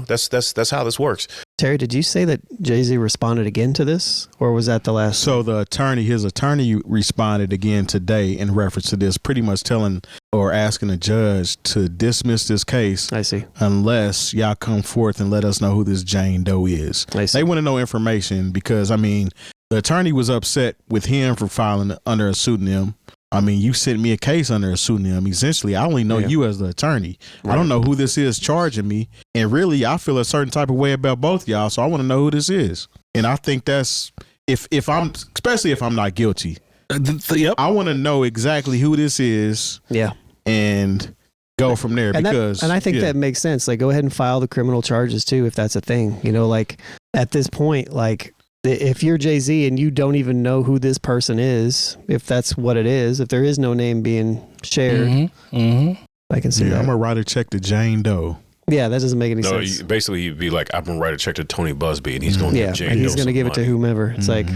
does. That's how this works. Terry, did you say that Jay-Z responded again to this, or was that the last? So his attorney responded again today in reference to this, pretty much telling or asking the judge to dismiss this case. I see. Unless y'all come forth and let us know who this Jane Doe is. I see. They want to know information because, I mean, the attorney was upset with him for filing under a pseudonym. I mean, you sent me a case under a pseudonym. Essentially, I only know you as the attorney. Right. I don't know who this is charging me. And really, I feel a certain type of way about both y'all. So I want to know who this is. And I think that's, if I'm, especially if I'm not guilty, Yep. I want to know exactly who this is. Yeah. And go from there and because. I think that makes sense. Like, go ahead and file the criminal charges too, if that's a thing. Like at this point, like, if you're Jay-Z and you don't even know who this person is, if that's what it is, if there is no name being shared, I can see that. I'm going to write a check to Jane Doe. Yeah, that doesn't make any sense. Basically, you'd be like, I'm going to write a check to Tony Busby, and he's going to give Jane Doe and he's going to give it to whomever. It's like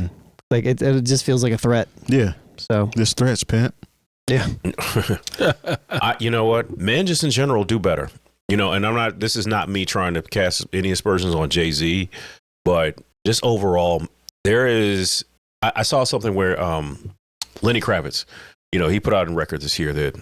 it just feels like a threat. Yeah. So this threat's pimp. Yeah. You know what? Men just in general do better. And this is not me trying to cast any aspersions on Jay-Z, but just overall, I saw something where Lenny Kravitz, he put out a record this year that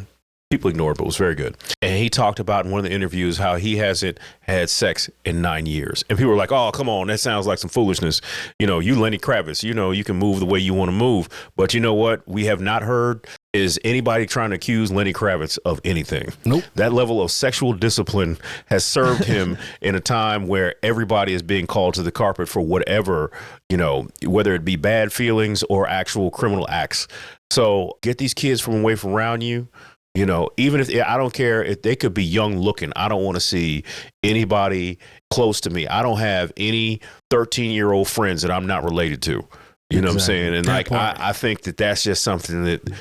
people ignored, but was very good. And he talked about in one of the interviews how he hasn't had sex in 9 years. And people were like, oh, come on, that sounds like some foolishness. You Lenny Kravitz, you can move the way you want to move. But you know what? We have not heard is anybody trying to accuse Lenny Kravitz of anything. Nope. That level of sexual discipline has served him in a time where everybody is being called to the carpet for whatever, whether it be bad feelings or actual criminal acts. So get these kids from away from around you. Even if I don't care if they could be young looking, I don't want to see anybody close to me. I don't have any 13-year-old friends that I'm not related to. You know what I'm saying? And I think that's just something that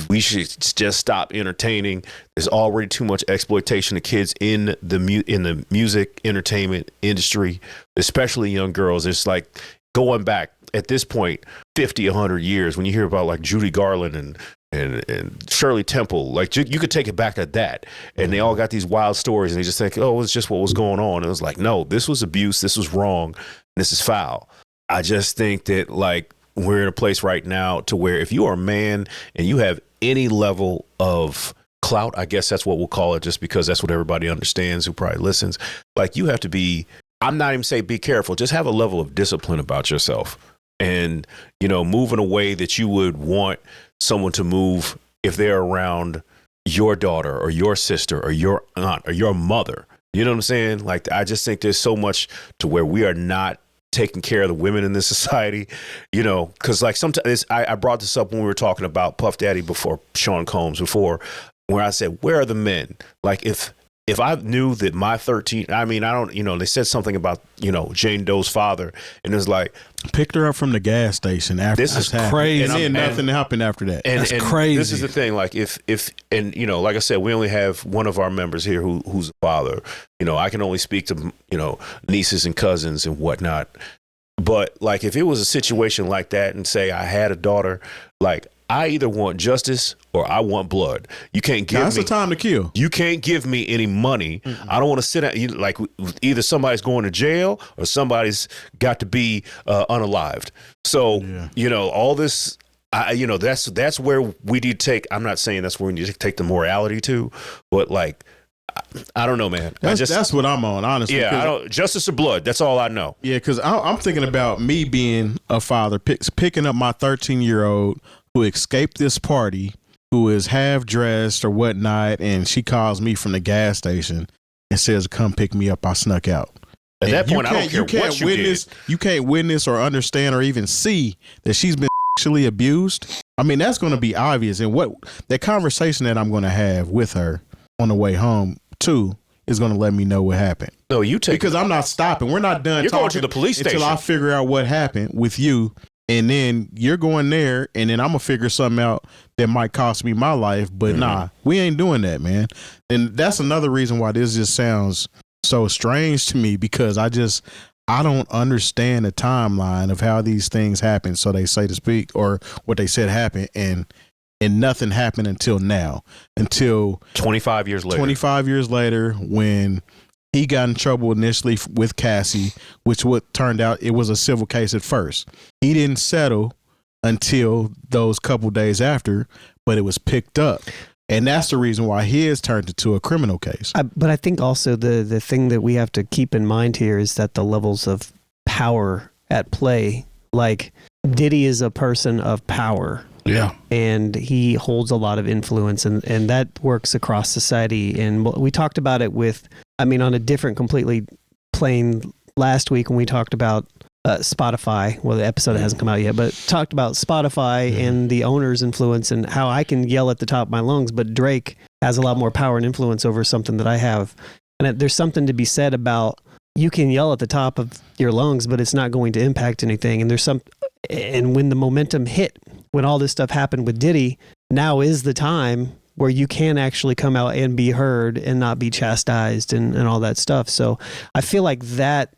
we should just stop entertaining. There's already too much exploitation of kids in the music entertainment industry, especially young girls. It's like going back at this point 50, 100 years when you hear about like Judy Garland and Shirley Temple, like you could take it back to that, and they all got these wild stories, and they just think, oh, it's just what was going on. And it was like, no, this was abuse, this was wrong, this is foul. I just think that like we're in a place right now to where if you are a man and you have any level of clout, I guess that's what we'll call it, just because that's what everybody understands who probably listens. Like you have to be, I'm not even saying be careful, just have a level of discipline about yourself, and move in a way that you would want someone to move if they're around your daughter or your sister or your aunt or your mother. You know what I'm saying? Like, I just think there's so much to where we are not taking care of the women in this society, because like sometimes I brought this up when we were talking about Puff Daddy before, Sean Combs before, where I said, where are the men? Like if if I knew that my 13, I mean, I don't, they said something about, Jane Doe's father, and it was like, picked her up from the gas station after this is crazy. and then nothing happened after that. And, That's and crazy. This is the thing, like if like I said, we only have one of our members here who's a father. I can only speak to nieces and cousins and whatnot. But like if it was a situation like that, and say I had a daughter, like I either want justice or I want blood. You can't give That's me the time to kill. You can't give me any money. Mm-hmm. I don't want to sit at like either somebody's going to jail or somebody's got to be unalived. So all this. That's where we need to take. I'm not saying that's where we need to take the morality to, but like, I don't know, man. That's what I'm on, honestly. Yeah, I don't, justice or blood. That's all I know. Yeah, because I'm thinking about me being a father, picking up my 13-year-old who escaped this party, who is half dressed or whatnot, and she calls me from the gas station and says, "Come pick me up. I snuck out." At that point, I don't care what you witness, did. You can't witness or understand or even see that she's been sexually abused. I mean, that's going to be obvious. And what that conversation that I'm going to have with her on the way home too is going to let me know what happened. No, you take because I'm not stopping. We're not done. You're talking going to the police station until I figure out what happened with you, and then you're going there, and then I'm gonna figure something out that might cost me my life. But nah, we ain't doing that, man. And that's another reason why this just sounds so strange to me, because I don't understand the timeline of how these things happen. So they say to speak, or what they said happened, and nothing happened until now, until 25 years later. 25 years later, when he got in trouble initially with Cassie, which what turned out it was a civil case at first. He didn't settle until those couple days after, but it was picked up. And that's the reason why his turned into a criminal case. But I think also the thing that we have to keep in mind here is that the levels of power at play, like Diddy is a person of power. Yeah. And he holds a lot of influence, and that works across society. And we talked about it on a different completely plane last week when we talked about Spotify. Well, the episode hasn't come out yet, but talked about Spotify and the owner's influence and how I can yell at the top of my lungs, but Drake has a lot more power and influence over something that I have. And there's something to be said about you can yell at the top of your lungs, but it's not going to impact anything. And when the momentum hit, when all this stuff happened with Diddy, now is the time where you can actually come out and be heard and not be chastised and all that stuff. So I feel like that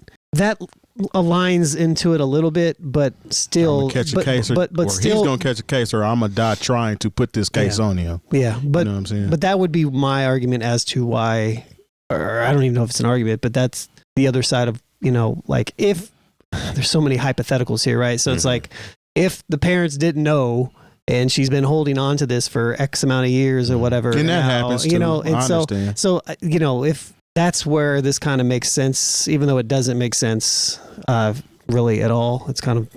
aligns into it a little bit, but still, catch a case, or still, he's gonna catch a case, or I'm gonna die trying to put this case on him. Yeah, but you know what I'm saying? But that would be my argument as to why, or I don't even know if it's an argument, but that's the other side of, like if there's so many hypotheticals here, right? So it's like if the parents didn't know and she's been holding on to this for X amount of years or whatever, and that happens too. And I understand. So if that's where this kind of makes sense, even though it doesn't make sense really at all. It's kind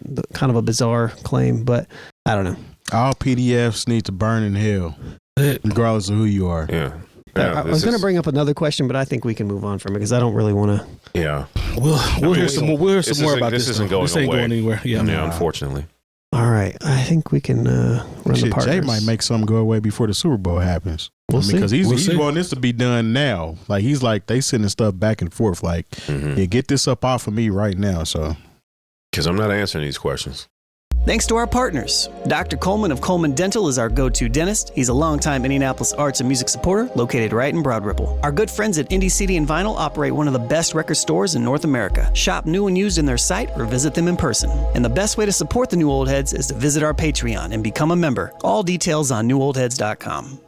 of a bizarre claim, but I don't know. All PDFs need to burn in hell, regardless of who you are. Yeah. I was going to bring up another question, but I think we can move on from it because I don't really want to. Yeah. We'll hear some more. We'll hear some more about this. This isn't going This ain't away. going anywhere. Yeah, unfortunately. All right. I think we can run the partners. Jay might make something go away before the Super Bowl happens. We'll see. Because he's wanting this to be done now. Like he's like they sending stuff back and forth. Like, yeah, get this up off of me right now. So, because I'm not answering these questions. Thanks to our partners. Dr. Coleman of Coleman Dental is our go-to dentist. He's a longtime Indianapolis arts and music supporter located right in Broad Ripple. Our good friends at Indie CD and Vinyl operate one of the best record stores in North America. Shop new and used in their site or visit them in person. And the best way to support the New Old Heads is to visit our Patreon and become a member. All details on newoldheads.com.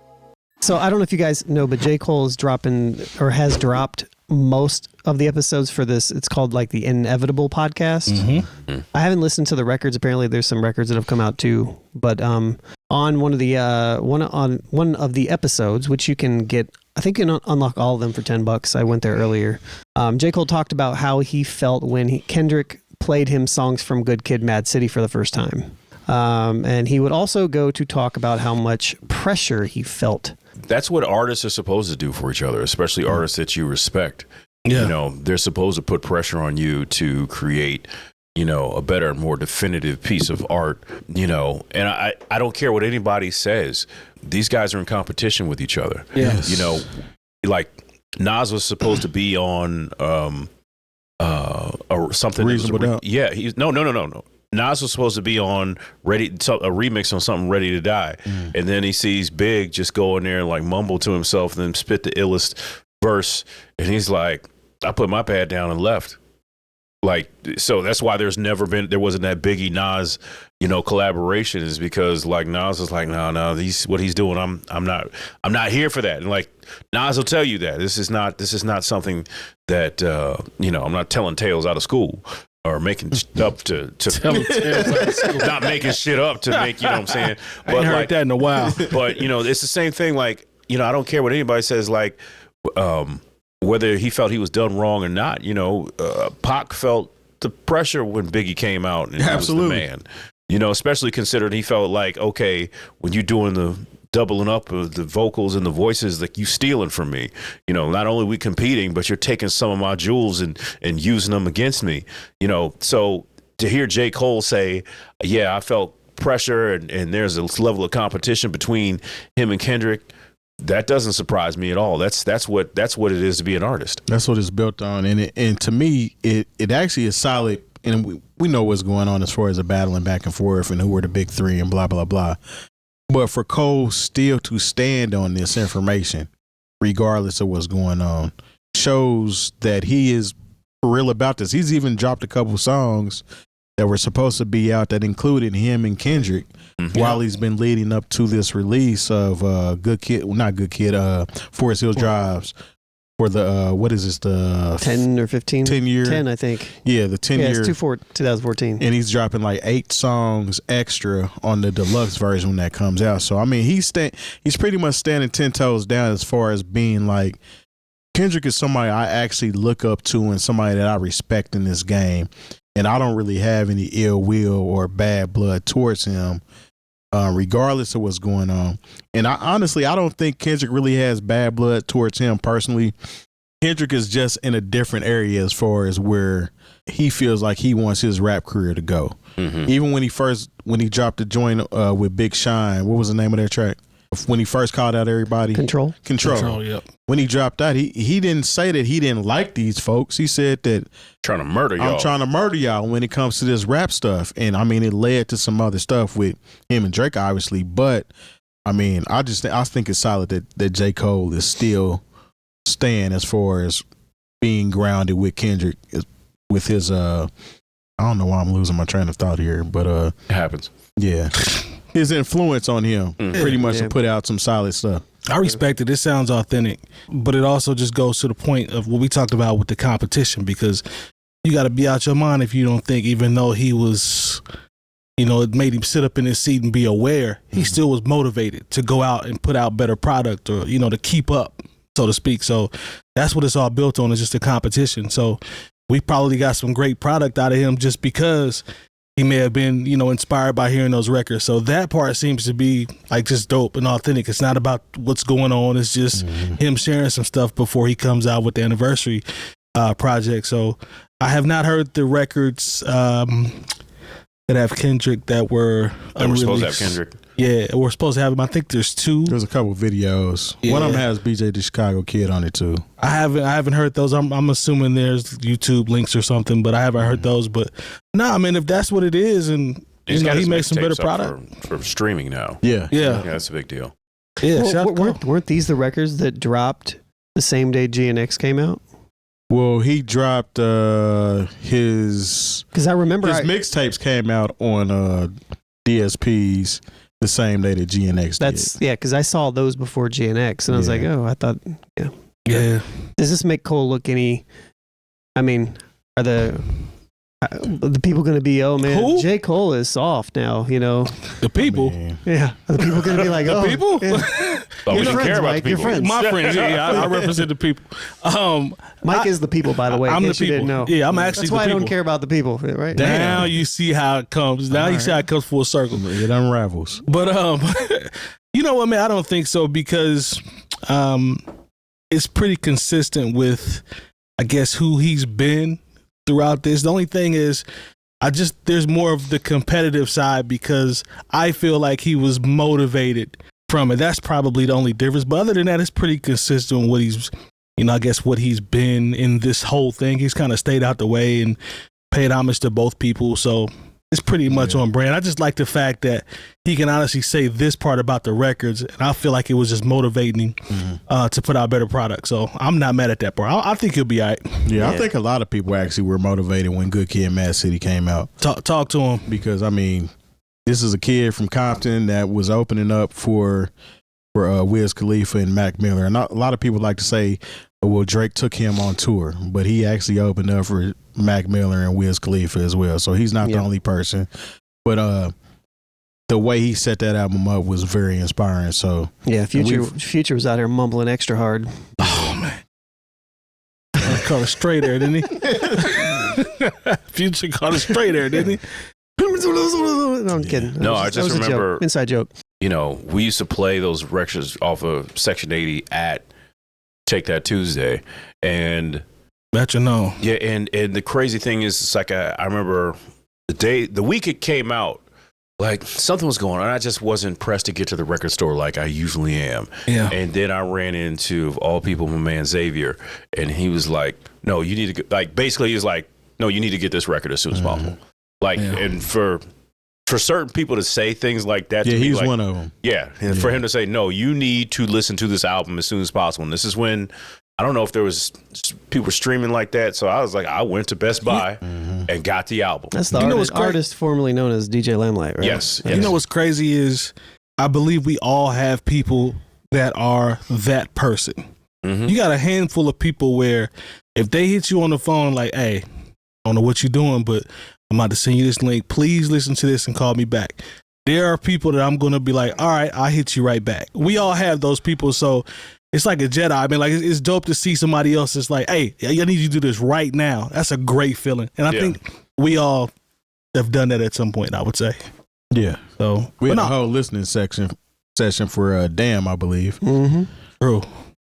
So I don't know if you guys know, but J. Cole is has dropped most of the episodes for this. It's called like the Inevitable podcast. Mm-hmm. I haven't listened to the records. Apparently there's some records that have come out too, but on one of the episodes, which you can get, I think you can unlock all of them for $10. I went there earlier. J. Cole talked about how he felt when Kendrick played him songs from Good Kid, Mad City for the first time. And he would also go to talk about how much pressure he felt. That's what artists are supposed to do for each other, especially artists that you respect. Yeah. They're supposed to put pressure on you to create, a better, more definitive piece of art, and I don't care what anybody says. These guys are in competition with each other. Yes. Like Nas was supposed to be on or something. Reasonable Doubt. Yeah, he's no. Nas was supposed to be on a remix on something Ready to Die, and then he sees Big just go in there and like mumble to himself, and then spit the illest verse, and he's like, "I put my pad down and left." Like, so that's why there wasn't that Biggie Nas, collaboration, is because like Nas is like, no, what he's doing, I'm not here for that. And like Nas will tell you that this is not something that I'm not telling tales out of school or making up to not making shit up to make, you know what I'm saying? I ain't heard that in a while. But it's the same thing. Like, I don't care what anybody says. Like, whether he felt he was done wrong or not, Pac felt the pressure when Biggie came out and Absolutely. he was the man. Especially considering he felt like, okay, when you're doing the doubling up of the vocals and the voices, like you stealing from me. Not only we competing, but you're taking some of my jewels and using them against me. So to hear J. Cole say, yeah, I felt pressure and there's a level of competition between him and Kendrick, that doesn't surprise me at all. That's what it is to be an artist. That's what it's built on, and to me, it actually is solid. And we know what's going on as far as the battling back and forth and who are the big three and blah blah blah. But for Cole still to stand on this information, regardless of what's going on, shows that he is for real about this. He's even dropped a couple songs that were supposed to be out that included him and Kendrick while he's been leading up to this release of Forest Hills Drives for the what is this, the 10 or 15? 10 year 10, I think. Yeah, the 10 Yeah, year. it's 2014. And he's dropping like 8 songs extra on the deluxe version when that comes out. So I mean, he's pretty much standing 10 toes down as far as being like, Kendrick is somebody I actually look up to and somebody that I respect in this game. And I don't really have any ill will or bad blood towards him, regardless of what's going on. And I don't think Kendrick really has bad blood towards him personally. Kendrick is just in a different area as far as where he feels like he wants his rap career to go. Mm-hmm. Even when he dropped the joint with Big Shine, what was the name of that track? When he first called out everybody, Control. Yep. When he dropped that, he didn't say that he didn't like these folks. He said that trying to murder y'all. I'm trying to murder y'all when it comes to this rap stuff. And I mean, it led to some other stuff with him and Drake, obviously. But I mean, I think it's solid that J. Cole is still staying as far as being grounded with Kendrick with his I don't know why I'm losing my train of thought here, but it happens. Yeah. His influence on him pretty much to put out some solid stuff. I respect it. It sounds authentic, but it also just goes to the point of what we talked about with the competition, because you got to be out your mind if you don't think, even though he was, it made him sit up in his seat and be aware, he still was motivated to go out and put out better product or, to keep up, so to speak. So that's what it's all built on, is just a competition. So we probably got some great product out of him just because he may have been, inspired by hearing those records. So that part seems to be like just dope and authentic. It's not about what's going on. It's just him sharing some stuff before he comes out with the anniversary project. So I have not heard the records that have Kendrick that were supposed to have Kendrick. Yeah, we're supposed to have him. I think there's 2. There's a couple videos. Yeah. One of them has BJ the Chicago Kid on it too. I haven't heard those. I'm assuming there's YouTube links or something, but I haven't heard those. But I mean, if that's what it is, and he makes some better product for streaming now. Yeah, that's a big deal. Yeah, weren't these the records that dropped the same day GNX came out? Well, he dropped his, because I remember his mixtapes came out on DSPs the same day that GNX did. Yeah, because I saw those before GNX, and I was like, oh, I thought, yeah. Does this make Cole look any? I mean, are the people going to be, oh man, who? J. Cole is soft now, The people. Yeah, are the people going to be like, the oh, people? Yeah. We don't care about Mike, the people. your friends. My friends, I represent the people. Mike is the people, by the way. I'm in the case you people. didn't know. Yeah, I'm actually That's the why I people. don't care about the people, right? Now you see how it comes. Now you see how it comes full circle. It unravels. But you know what, man? I don't think so, because it's pretty consistent with, I guess, who he's been throughout this. The only thing is, there's more of the competitive side, because I feel like he was motivated from it. That's probably the only difference. But other than that, it's pretty consistent with what he's I guess what he's been in this whole thing. He's kind of stayed out the way and paid homage to both people. So it's pretty much on brand. I just like the fact that he can honestly say this part about the records, and I feel like it was just motivating to put out better products. So I'm not mad at that part. I think he'll be all right. Yeah, I think a lot of people actually were motivated when Good Kid, Mad City came out. Talk to him. Because, I mean, this is a kid from Compton that was opening up for Wiz Khalifa and Mac Miller. And a lot of people like to say, well, Drake took him on tour, but he actually opened up for Mac Miller and Wiz Khalifa as well. So he's not the only person. But the way he set that album up was very inspiring. So yeah, Future was out here mumbling extra hard. Oh, man. Caught it straight there, didn't he? Future caught it straight there, didn't he? No, I'm kidding. No, I just remember inside joke. We used to play those records off of Section 80 at Take That Tuesday, and and the crazy thing is, it's like I remember the week it came out, like something was going on. I just wasn't pressed to get to the record store like I usually am. Yeah. And then I ran into, of all people, my man Xavier, and he was like, "No, you need to get," like basically he was like, "No, you need to get this record as soon as possible." Like, and for certain people to say things like that, to me, he's like, one of them. Yeah, and for him to say, "No, you need to listen to this album as soon as possible." And this is when, I don't know if there was people streaming like that, so I was like, I went to Best Buy and got the album. That's the artist formerly known as DJ Limelight, right? Yes. You know what's crazy is, I believe we all have people that are that person. You got a handful of people where if they hit you on the phone like, "Hey, I don't know what you're doing, but I'm about to send you this link. Please listen to this and call me back." There are people that I'm going to be like, "All right, I'll hit you right back." We all have those people. So it's like a Jedi. I mean, like, it's dope to see somebody else that's like, "Hey, I need you to do this right now." That's a great feeling. And I think we all have done that at some point, I would say. Yeah. So we had a whole listening session for Damn, I believe. True.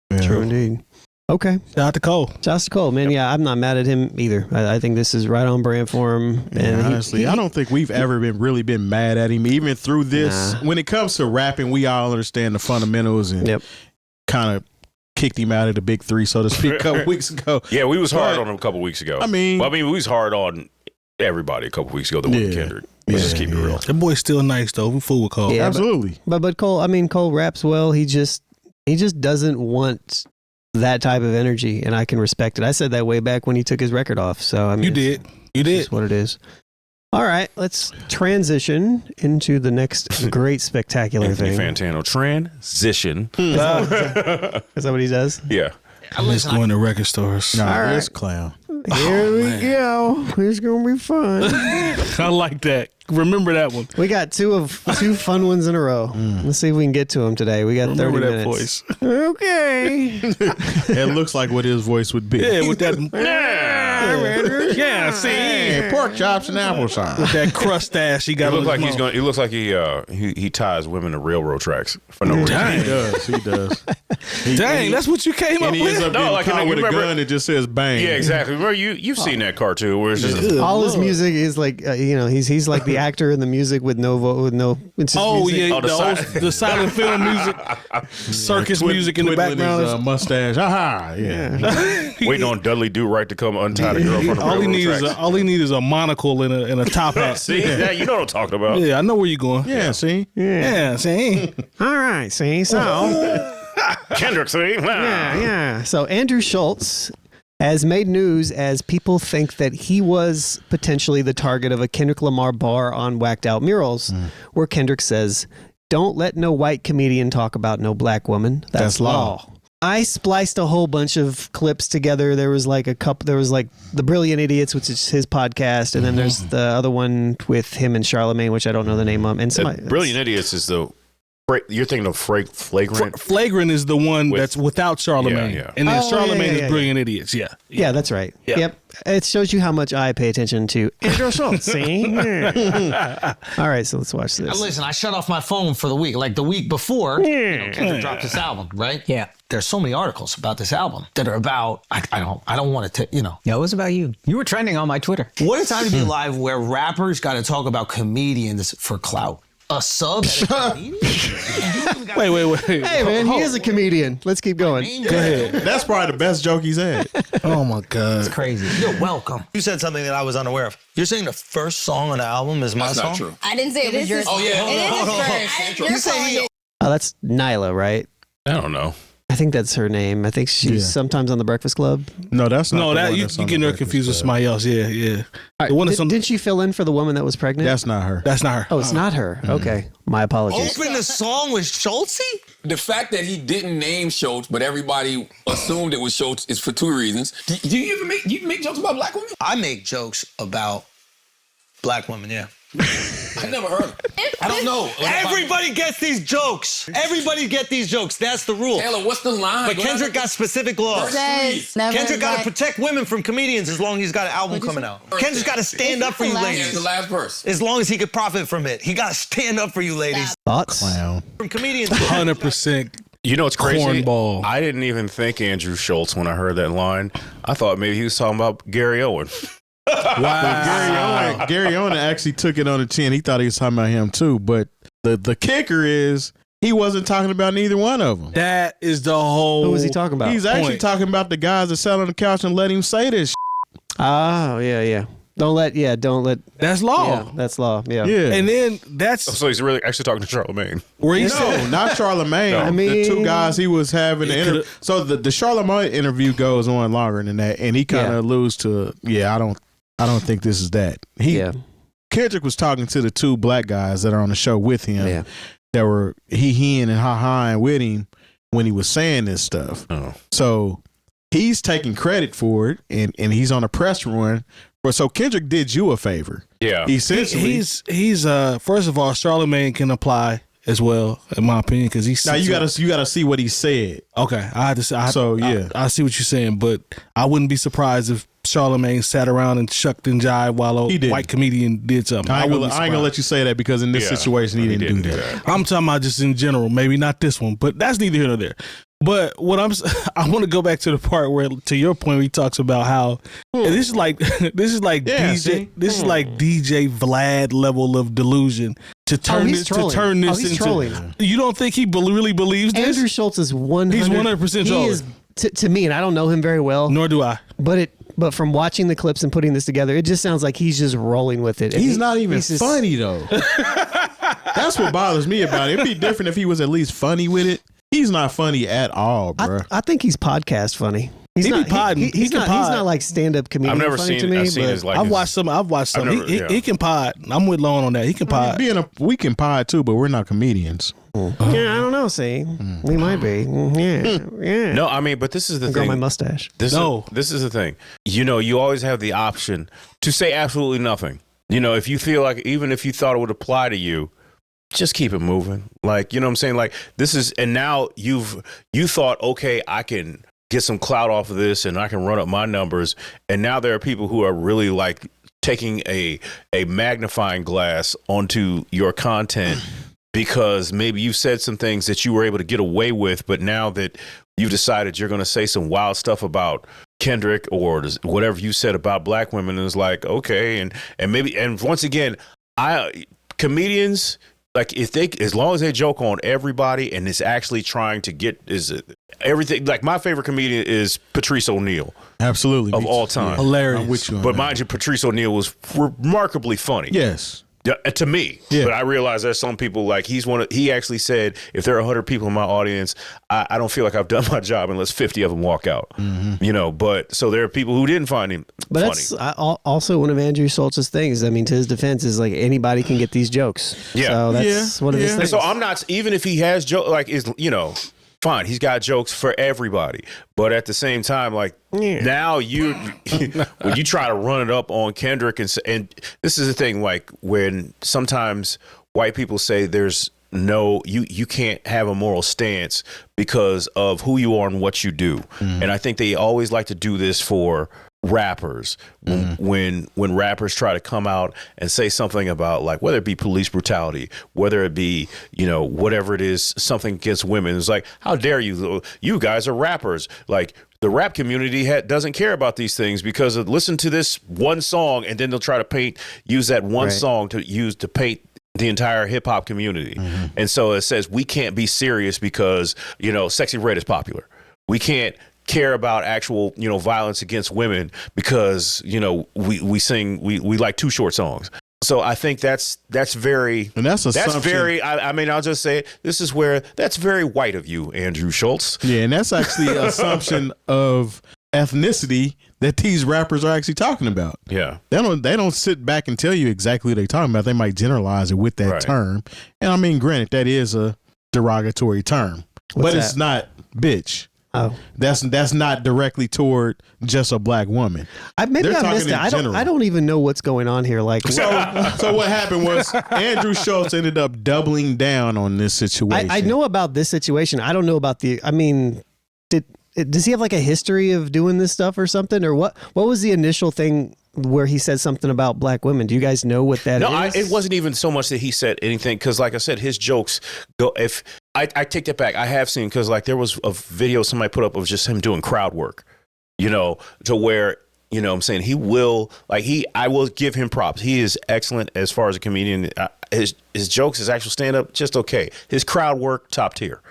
Yeah. True indeed. Okay. Shout out to Cole. Shout out to Cole, man. Yeah, I'm not mad at him either. I think this is right on brand for him. And honestly, I don't think we've ever been mad at him, even through this. Nah. When it comes to rapping, we all understand the fundamentals and kind of kicked him out of the big three, so to speak, a couple weeks ago. Yeah, we was hard on him a couple weeks ago. I mean, we was hard on everybody a couple weeks ago that went to Kendrick. Let's just keep it real. That boy's still nice though. We fool with Cole. Yeah, absolutely. But Cole, I mean, Cole raps well. He just doesn't want that type of energy, and I can respect it. I said that way back when he took his record off. So I mean, you did. That's what it is. All right, let's transition into the next great spectacular thing. Fantano transition. Is that what he does? Yeah. I'm just going to record stores. Nah, this clown. Here we go. It's gonna be fun. I like that. Remember that one. We got two fun ones in a row. Let's see if we can get to them today. We got 30 minutes. Voice. Okay. It looks like what his voice would be. Yeah, with that. Yeah, see, hey, pork chops and applesauce. With that crust ass he got. He looks like he ties women to railroad tracks for no reason. Dang. He does. Dang, that's what you came up and he with. ends up getting caught with a gun that just says bang. Yeah, exactly. Remember you've seen that cartoon where it's just all his music is like he's like the actor in the music with no. It's just music. The silent film music, circus music in the background. His, mustache. Aha! Yeah. Waiting on Dudley Do Right to come untie the girl from the all he needs is a monocle and a top hat. See, yeah, you know what I'm talking about. Yeah, I know where you're going. Yeah, see, see. All right, see, so Kendrick, see, yeah. So Andrew Shulz has made news as people think that he was potentially the target of a Kendrick Lamar bar on Whacked Out Murals, where Kendrick says, "Don't let no white comedian talk about no black woman. That's law." I spliced a whole bunch of clips together. There was like The Brilliant Idiots, which is his podcast, and then there's the other one with him and Charlemagne, which I don't know the name of. And Brilliant Idiots is you're thinking of Flagrant. Flagrant is the one that's without Charlemagne, and then Charlemagne is Brilliant Idiots. Yeah, that's right. Yep. It shows you how much I pay attention to Andrew Schultz. See? All right, so let's watch this. Listen, I shut off my phone for the week. Like the week before, Kendrick dropped this album, right? Yeah. There's so many articles about this album that are about. I don't want to. Yeah, it was about you. You were trending on my Twitter. What a time to be alive where rappers got to talk about comedians for clout. A sub at a comedian? Wait. Hey, man, he is a comedian. Let's keep going. Go ahead. That's probably the best joke he's had. Oh my God. It's crazy. You're welcome. You said something that I was unaware of. You're saying the first song on the album is my That's song? not true. I didn't say it was yours. Oh, yeah. It is You say he Oh, that's Nyla, right? I don't know. I think that's her name. I think she's sometimes on the Breakfast Club. No, that's not. No, the that one you that's on getting the her Breakfast confused with Club. somebody else. Yeah. The one that's on. Didn't she fill in for the woman that was pregnant? That's not her. That's not her. Oh, it's not her. Okay. My apologies. opened the song with Schultzy? The fact that he didn't name Schultz, but everybody assumed it was Schultz is for two reasons. Do you ever make jokes about black women? I make jokes about black women, yeah. I never heard of it. I don't know. Everybody gets these jokes. Everybody get these jokes. That's the rule. Taylor, what's the line? But Kendrick got specific laws. Says never Kendrick got to invite- protect women from comedians as long as he's got an album coming out. Kendrick's got to stand up for you Yeah, it's ladies. the last verse. As long as he could profit from it. He got to stand up for you ladies. Thoughts? Clown. From comedians. 100%. You know what's crazy? Cornball. I didn't even think Andrew Schultz when I heard that line. I thought maybe he was talking about Gary Owen. Wow. Gary Owen actually took it on the chin. He thought he was talking about him too. But the kicker is he wasn't talking about neither one of them. That is the whole. Who was he talking about? He's actually point. talking about the guys that sat on the couch and let him say this. Oh, yeah. Don't let. That's law. Yeah, that's law. Yeah. Yeah. And then that's So he's really actually talking to Charlemagne. where he No, said. not Charlemagne. No. I the mean- two guys he was having the He interview. coulda- So the Charlemagne interview goes on longer than that, and he kind of alludes to, I don't think this is that. Kendrick was talking to the two black guys that are on the show with him. Yeah. That were he and ha-haing with him when he was saying this stuff. Oh. So he's taking credit for it, and he's on a press run. So Kendrick did you a favor. Yeah. Essentially. He's first of all, Charlemagne can apply as well, in my opinion, because he's Now you gotta see what he said. Okay, I had to say. I see what you're saying, but I wouldn't be surprised if Charlemagne sat around and shucked and jived while He a did. white comedian did something. I ain't wouldn't gonna be surprised. let you say that because in this situation he didn't do that. I'm talking about just in general, maybe not this one, but that's neither here nor there. But what I want to go back to the part where, to your point, where he talks about how and this is like Yeah, DJ see? this is like DJ Vlad level of delusion to turn he's trolling. this He's into. trolling. You don't think he really believes this? Andrew Schultz is 100. He's 100% He trolling. is to me, and I don't know him very well. Nor do I. But from watching the clips and putting this together, it just sounds like he's just rolling with it. And He's not even he's just- funny though. That's what bothers me about it. It'd be different if he was at least funny with it. He's not funny at all, bro. I think he's podcast funny. He's He be not. podding. He's He can not. pod. He's not like stand-up comedian. I've never funny seen. to me, I've seen but his like. I've his- watched some. never- He yeah. can pod. I'm with Lone on that. He can pod. We can pod too, but we're not comedians. yeah, I don't know. See, we might be. Yeah. No, I mean, but this is the Grow thing. my mustache. This is the thing. You always have the option to say absolutely nothing. If you feel like, even if you thought it would apply to you, just keep it moving. Like, you know what I'm saying? Like, this is, and now you thought, okay, I can get some clout off of this and I can run up my numbers. And now there are people who are really like taking a magnifying glass onto your content because maybe you said some things that you were able to get away with, but now that you've decided you're going to say some wild stuff about Kendrick or whatever you said about black women, is like, okay, and maybe, and once again, comedians, like, as long as they joke on everybody and it's actually trying to get everything. Like, my favorite comedian is Patrice O'Neal Absolutely. of all time. Hilarious. I'm with you on But that. mind you, Patrice O'Neal was remarkably funny. Yes. Yeah, to me. Yeah. But I realize there's some people, like, he actually said, if there are 100 people in my audience, I don't feel like I've done my job unless 50 of them walk out. But so there are people who didn't find him But funny. that's also one of Andrew Schultz's things. I mean, to his defense, is like anybody can get these jokes. Yeah. So that's one of his Yeah. things. And so I'm not, even if he has jokes, like, fine, he's got jokes for everybody. But at the same time, like, now when you try to run it up on Kendrick, and this is the thing, like, when sometimes white people say there's you can't have a moral stance because of who you are and what you do. And I think they always like to do this for rappers when rappers try to come out and say something about, like, whether it be police brutality, whether it be whatever it is, something against women. It's like, how dare you guys are rappers. Like, the rap community doesn't care about these things because listen to this one song, and then they'll try to use that one Right. song to paint the entire hip hop community. And so it says we can't be serious because, you know, Sexy Red is popular. We can't care about actual, you know, violence against women because, you know, we like Too Short songs. So I think that's very, and that's very, I mean, I'll just say it, this is where that's very white of you, Andrew Shulz. Yeah, and that's actually an assumption of ethnicity that these rappers are actually talking about. Yeah. They don't sit back and tell you exactly what they're talking about. They might generalize it with that term. And I mean, granted, that is a derogatory term. But it's not bitch. Oh, that's not directly toward just a black woman. Maybe I missed it. I don't even know what's going on here. Like, so what happened was Andrew Shulz ended up doubling down on this situation. I know about this situation. I don't know about the. I mean, does he have like a history of doing this stuff or something, or what? What was the initial thing where he said something about black women? Do you guys know what that is? It wasn't even so much that he said anything, because like I said, his jokes go. If I take that back, I have seen, because like there was a video somebody put up of just him doing crowd work, you know, to where, you know what I'm saying, I will give him props. He is excellent as far as a comedian. His jokes, his actual stand up, just okay. His crowd work, top tier.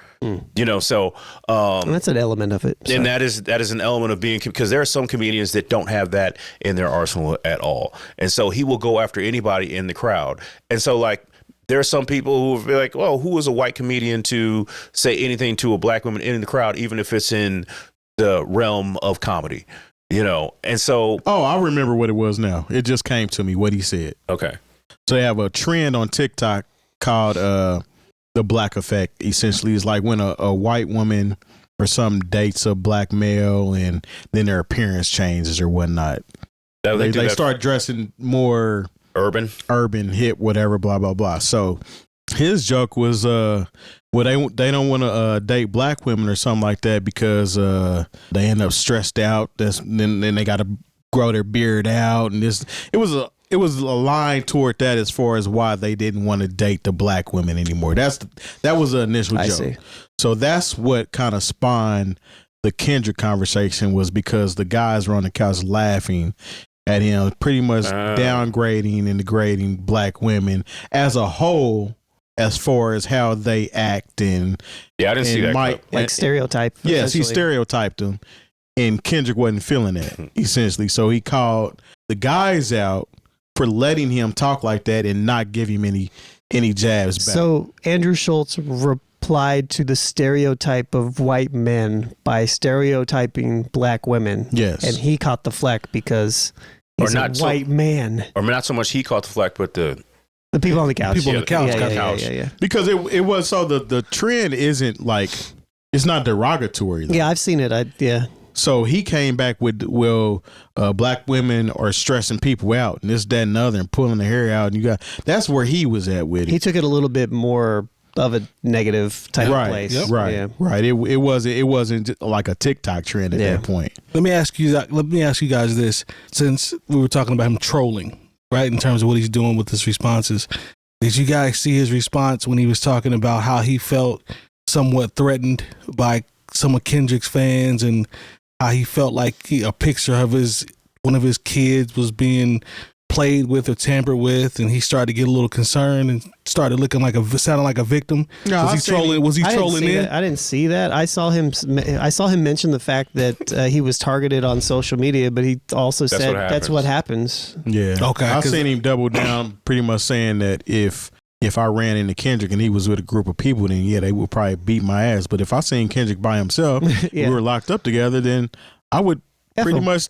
You know, so that's an element of it. And that is an element of being, because there are some comedians that don't have that in their arsenal at all. And so he will go after anybody in the crowd. And so like there are some people who will be like, well, who is a white comedian to say anything to a black woman in the crowd, even if it's in the realm of comedy, you know? And so. Oh, I remember what it was now. It just came to me what he said. Okay. So they have a trend on TikTok called the black effect. Essentially, is like when a white woman or some dates a black male and then their appearance changes or whatnot. They start dressing more urban, hip, whatever, blah blah blah. So his joke was well, they don't want to date black women or something like that because they end up stressed out. Then they got to grow their beard out, and it was a line toward that as far as why they didn't want to date the black women anymore. That was the initial joke. See. So that's what kind of spawned the Kendrick conversation, was because the guys were on the couch laughing at him, pretty much downgrading and degrading black women as a whole, as far as how they act and I didn't see that like stereotype. Yes, he stereotyped them, and Kendrick wasn't feeling that essentially. So he called the guys out for letting him talk like that and not give him any jabs back. So Andrew Shulz replied to the stereotype of white men by stereotyping black women. Yes. And he caught the flack because he's a white man. Or not so much he caught the flack, but the people on the couch. People on the couch. Yeah. Because it was, so the trend isn't like, it's not derogatory though. Yeah, I've seen it. So he came back with, well, black women are stressing people out and this, that, and the other, and pulling their hair out. And that's where he was at with it. He took it a little bit more of a negative type of place. Yep. Right. It wasn't like a TikTok trend at that point. Let me ask you guys this, since we were talking about him trolling, right, in terms of what he's doing with his responses. Did you guys see his response when he was talking about how he felt somewhat threatened by some of Kendrick's fans, and how he felt like a picture of one of his kids was being played with or tampered with, and he started to get a little concerned and started looking sounding like a victim? No, was he trolling in? I didn't see that. I saw him mention the fact that he was targeted on social media, but he also said that's what happens. Yeah. Okay. I seen him double down, pretty much saying that if I ran into Kendrick and he was with a group of people, then they would probably beat my ass. But if I seen Kendrick by himself, we were locked up together, then I would pretty much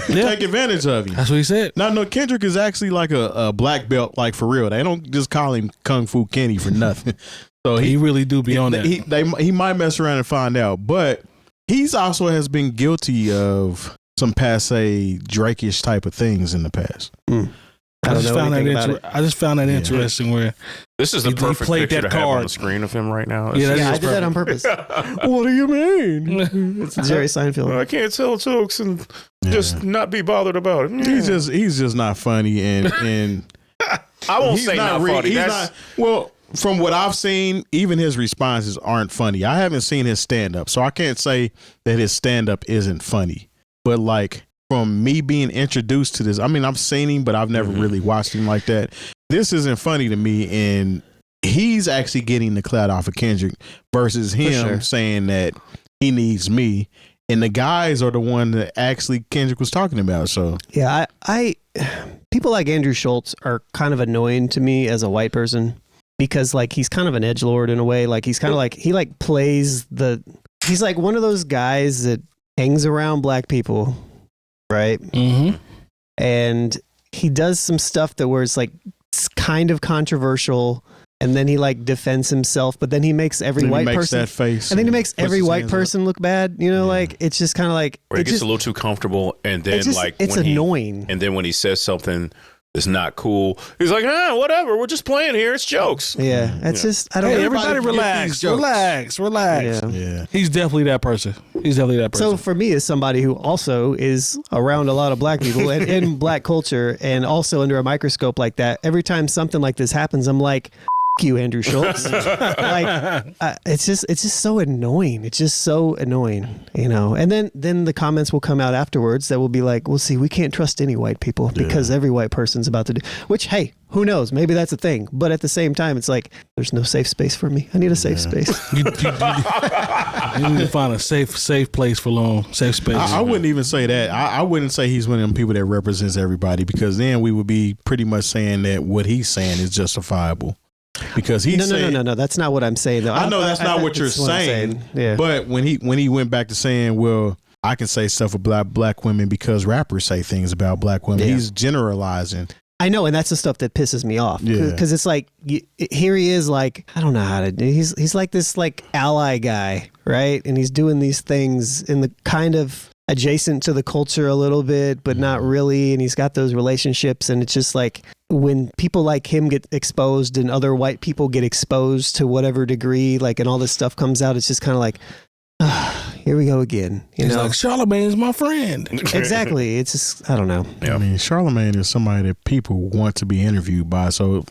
take advantage of him. That's what he said. Now, no, Kendrick is actually like a black belt, like for real. They don't just call him Kung Fu Kenny for nothing. So he really do be on that. He might mess around and find out, but he's also has been guilty of some passe Drake-ish type of things in the past. I just found that interesting. Where this is the perfect picture to have on the screen of him right now. I did that on purpose. What do you mean? It's Jerry Seinfeld. I can't tell jokes and just not be bothered about it. He's just not funny, and I won't say not funny. Well, from what I've seen, even his responses aren't funny. I haven't seen his stand up, so I can't say that his stand up isn't funny. But like, from me being introduced to this, I mean, I've seen him, but I've never really watched him like that. this isn't funny to me, and he's actually getting the clout off of Kendrick versus him saying that he needs me, and the guys are the one that actually Kendrick was talking about. So yeah, I people like Andrew Schulz are kind of annoying to me as a white person because like he's kind of an edgelord in a way. Like he's kind of like he like plays he's like one of those guys that hangs around black people, right? Mm-hmm. And he does some stuff that where it's like it's kind of controversial. And then he like defends himself, but then he makes every white person that face, and then he makes every white person look bad. You know, like it's just kind of like or it gets a little too comfortable, and then it's annoying. And then when he says something that's not cool, he's like, whatever, we're just playing here. It's jokes. Yeah, it's just I don't know. Everybody relax. Yeah. He's definitely that person. So for me, as somebody who also is around a lot of black people and in black culture, and also under a microscope like that, every time something like this happens, I'm like, you, Andrew Schulz. It's just so annoying. It's just so annoying, you know. And then the comments will come out afterwards that will be like, "Well, see, we can't trust any white people because every white person's about to do." Which, hey, who knows? Maybe that's a thing. But at the same time, it's like there's no safe space for me. I need a safe space. You need to find a safe place for long. Safe space. I wouldn't even say that. I wouldn't say he's one of them people that represents everybody, because then we would be pretty much saying that what he's saying is justifiable. Because he's no, that's not what I'm saying though. I know that's not what you're saying. Yeah. But when he went back to saying, well, I can say stuff about black women because rappers say things about black women. He's generalizing. I know, and that's the stuff that pisses me off. Yeah. Because it's like here he is, like I don't know how to do. He's like this like ally guy, right? And he's doing these things in the kind of adjacent to the culture a little bit, but not really. And he's got those relationships, and it's just like when people like him get exposed and other white people get exposed to whatever degree, like, and all this stuff comes out, it's just kind of like, here we go again. You know, like Charlamagne's my friend. Exactly. It's just, I don't know. I mean, Charlamagne is somebody that people want to be interviewed by, so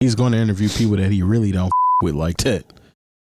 he's going to interview people that he really don't with like that.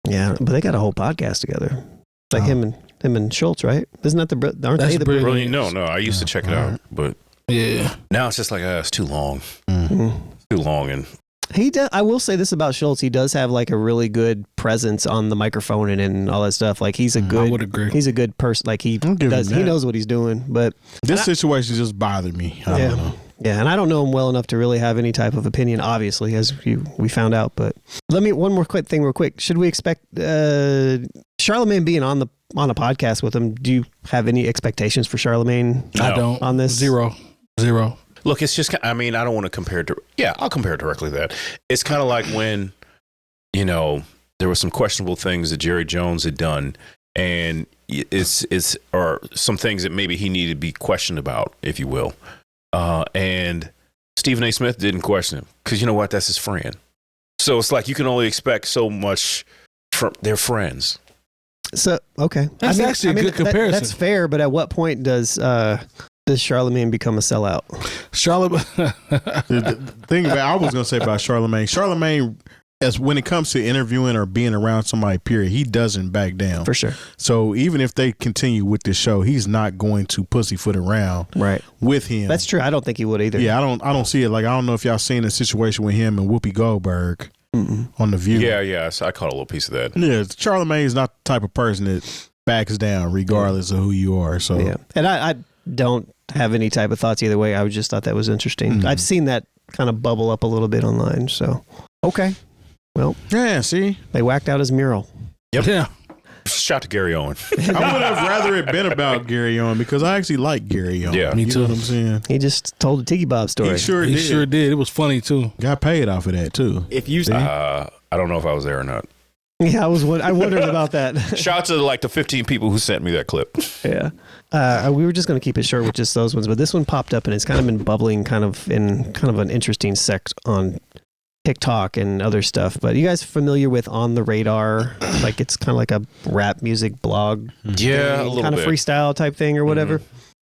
Yeah, but they got a whole podcast together, like him and Schulz, right? Isn't that aren't they the brilliant? No, I used to check it out, but yeah, now it's just like it's too long. Mm-hmm. Too long, and he does. I will say this about Schulz: he does have like a really good presence on the microphone and all that stuff. Like he's a good. I would agree. He's a good person. Like he does. He knows what he's doing. But this situation just bothered me. I don't know. Yeah, and I don't know him well enough to really have any type of opinion, obviously, as we found out. But one more quick thing real quick. Should we expect Charlamagne being on a podcast with him? Do you have any expectations for Charlamagne? No. I don't. On this? Zero. Look, it's just, I mean, I don't want to compare it to, I'll compare it directly to that. It's kind of like when, you know, there were some questionable things that Jerry Jones had done, and or some things that maybe he needed to be questioned about, if you will. And Stephen A. Smith didn't question him because, you know what, that's his friend. So it's like you can only expect so much from their friends. So, okay. That's actually a good comparison. That's fair, but at what point does Charlamagne become a sellout? The thing about I was going to say about Charlamagne, as when it comes to interviewing or being around somebody, period, he doesn't back down. For sure. So even if they continue with this show, he's not going to pussyfoot around with him. That's true. I don't think he would either. Yeah, I don't see it. Like, I don't know if y'all seen a situation with him and Whoopi Goldberg on The View. Yeah. So I caught a little piece of that. Yeah, Charlamagne is not the type of person that backs down regardless of who you are. So yeah, and I don't have any type of thoughts either way. I just thought that was interesting. I've seen that kind of bubble up a little bit online. So okay. Well, yeah, see? They whacked out his mural. Yep. Yeah. Shout to Gary Owen. I would have rather it been about Gary Owen because I actually like Gary Owen. Yeah. Me too. You know what I'm saying? He just told a Tiki Bob story. He sure did. It was funny too. Got paid off of that too. If you I don't know if I was there or not. Yeah, I wondered about that. Shout out to like the 15 people who sent me that clip. Yeah. We were just going to keep it short with just those ones, but this one popped up and it's kind of been bubbling in kind of an interesting sect on TikTok and other stuff. But you guys familiar with On the Radar? Like it's kind of like a rap music blog. Yeah, a little kind of bit. freestyle type thing or whatever.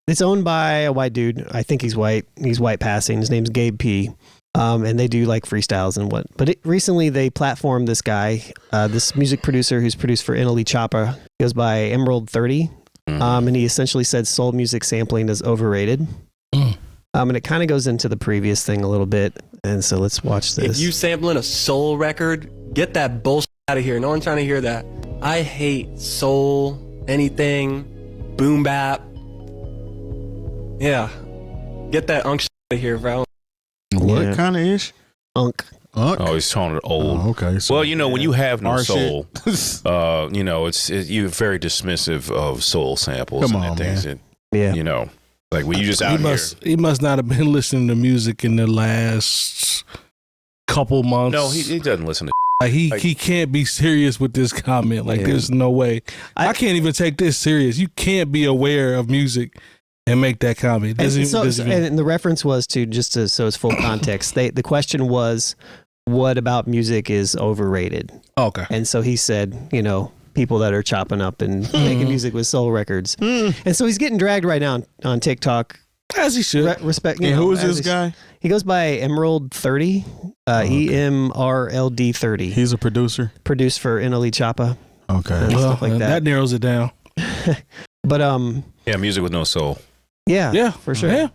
It's owned by a white dude. I think he's white. He's white passing. His name's Gabe P. And they do like freestyles and what. But recently they platformed this guy, this music producer who's produced for NLE Choppa. He goes by EMRLD 30. And he essentially said soul music sampling is overrated. And it kind of goes into the previous thing a little bit. And so let's watch this. If you sampling a soul record, get that bullshit out of here. No one's trying to hear that. I hate soul, anything, boom bap. Yeah. Get that unk shit out of here, bro. What kind of ish? Unk. Oh, he's calling it old. Oh, okay. So, well, you know, when you have no Our soul, you know, you're very dismissive of soul samples Come and on, things. man. That, you know, like when you just out here. He must not have been listening to music in the last couple months. No, he doesn't listen to. Like he can't be serious with this comment. Like there's no way. I can't even take this serious. You can't be aware of music and make that comment. And the reference was so it's full context. The question was, what about music is overrated? Okay. And so he said, you know, people that are chopping up and making music with soul records. And so he's getting dragged right now on TikTok. As he should. Respect. And who is this guy? He goes by EMRLD 30, EMRLD 30. He's a producer. Produced for NLE Choppa. Okay. And stuff like that. That narrows it down. But yeah, music with no soul. Yeah, for sure. Yeah.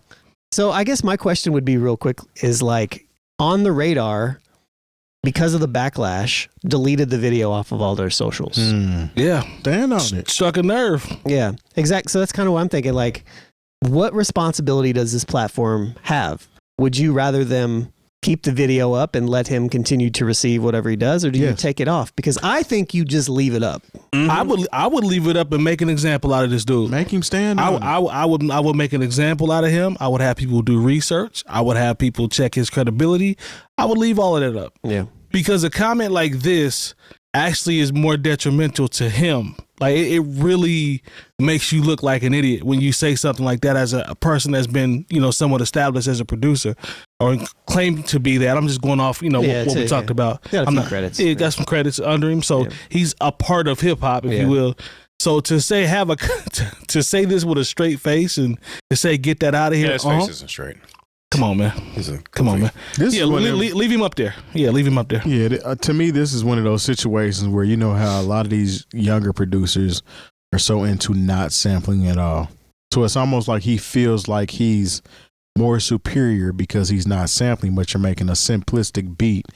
So I guess my question would be real quick is like on the radar, because of the backlash, deleted the video off of all their socials. Yeah. Stand on it. Struck a nerve. Yeah, exactly. So that's kind of what I'm thinking. Like, what responsibility does this platform have? Would you rather them keep the video up and let him continue to receive whatever he does, or do you take it off? Because I think you just leave it up. I would leave it up and make an example out of this dude. Make him stand on I would make an example out of him. I would have people do research. I would have people check his credibility. I would leave all of that up. Yeah. Because a comment like this actually is more detrimental to him. Like it really makes you look like an idiot when you say something like that as a person that's been, you know, somewhat established as a producer or claimed to be that. I'm just going off, you know, what we talked about. Got a few credits. Yeah, got some credits under him, so he's a part of hip hop, if you will. So to say to say this with a straight face and to say get that out of here, Yeah, his face isn't straight. Come on, man. Come on, man. Leave him up there. Yeah, leave him up there. Yeah, to me, this is one of those situations where you know how a lot of these younger producers are so into not sampling at all. So it's almost like he feels like he's more superior because he's not sampling, but you're making a simplistic beat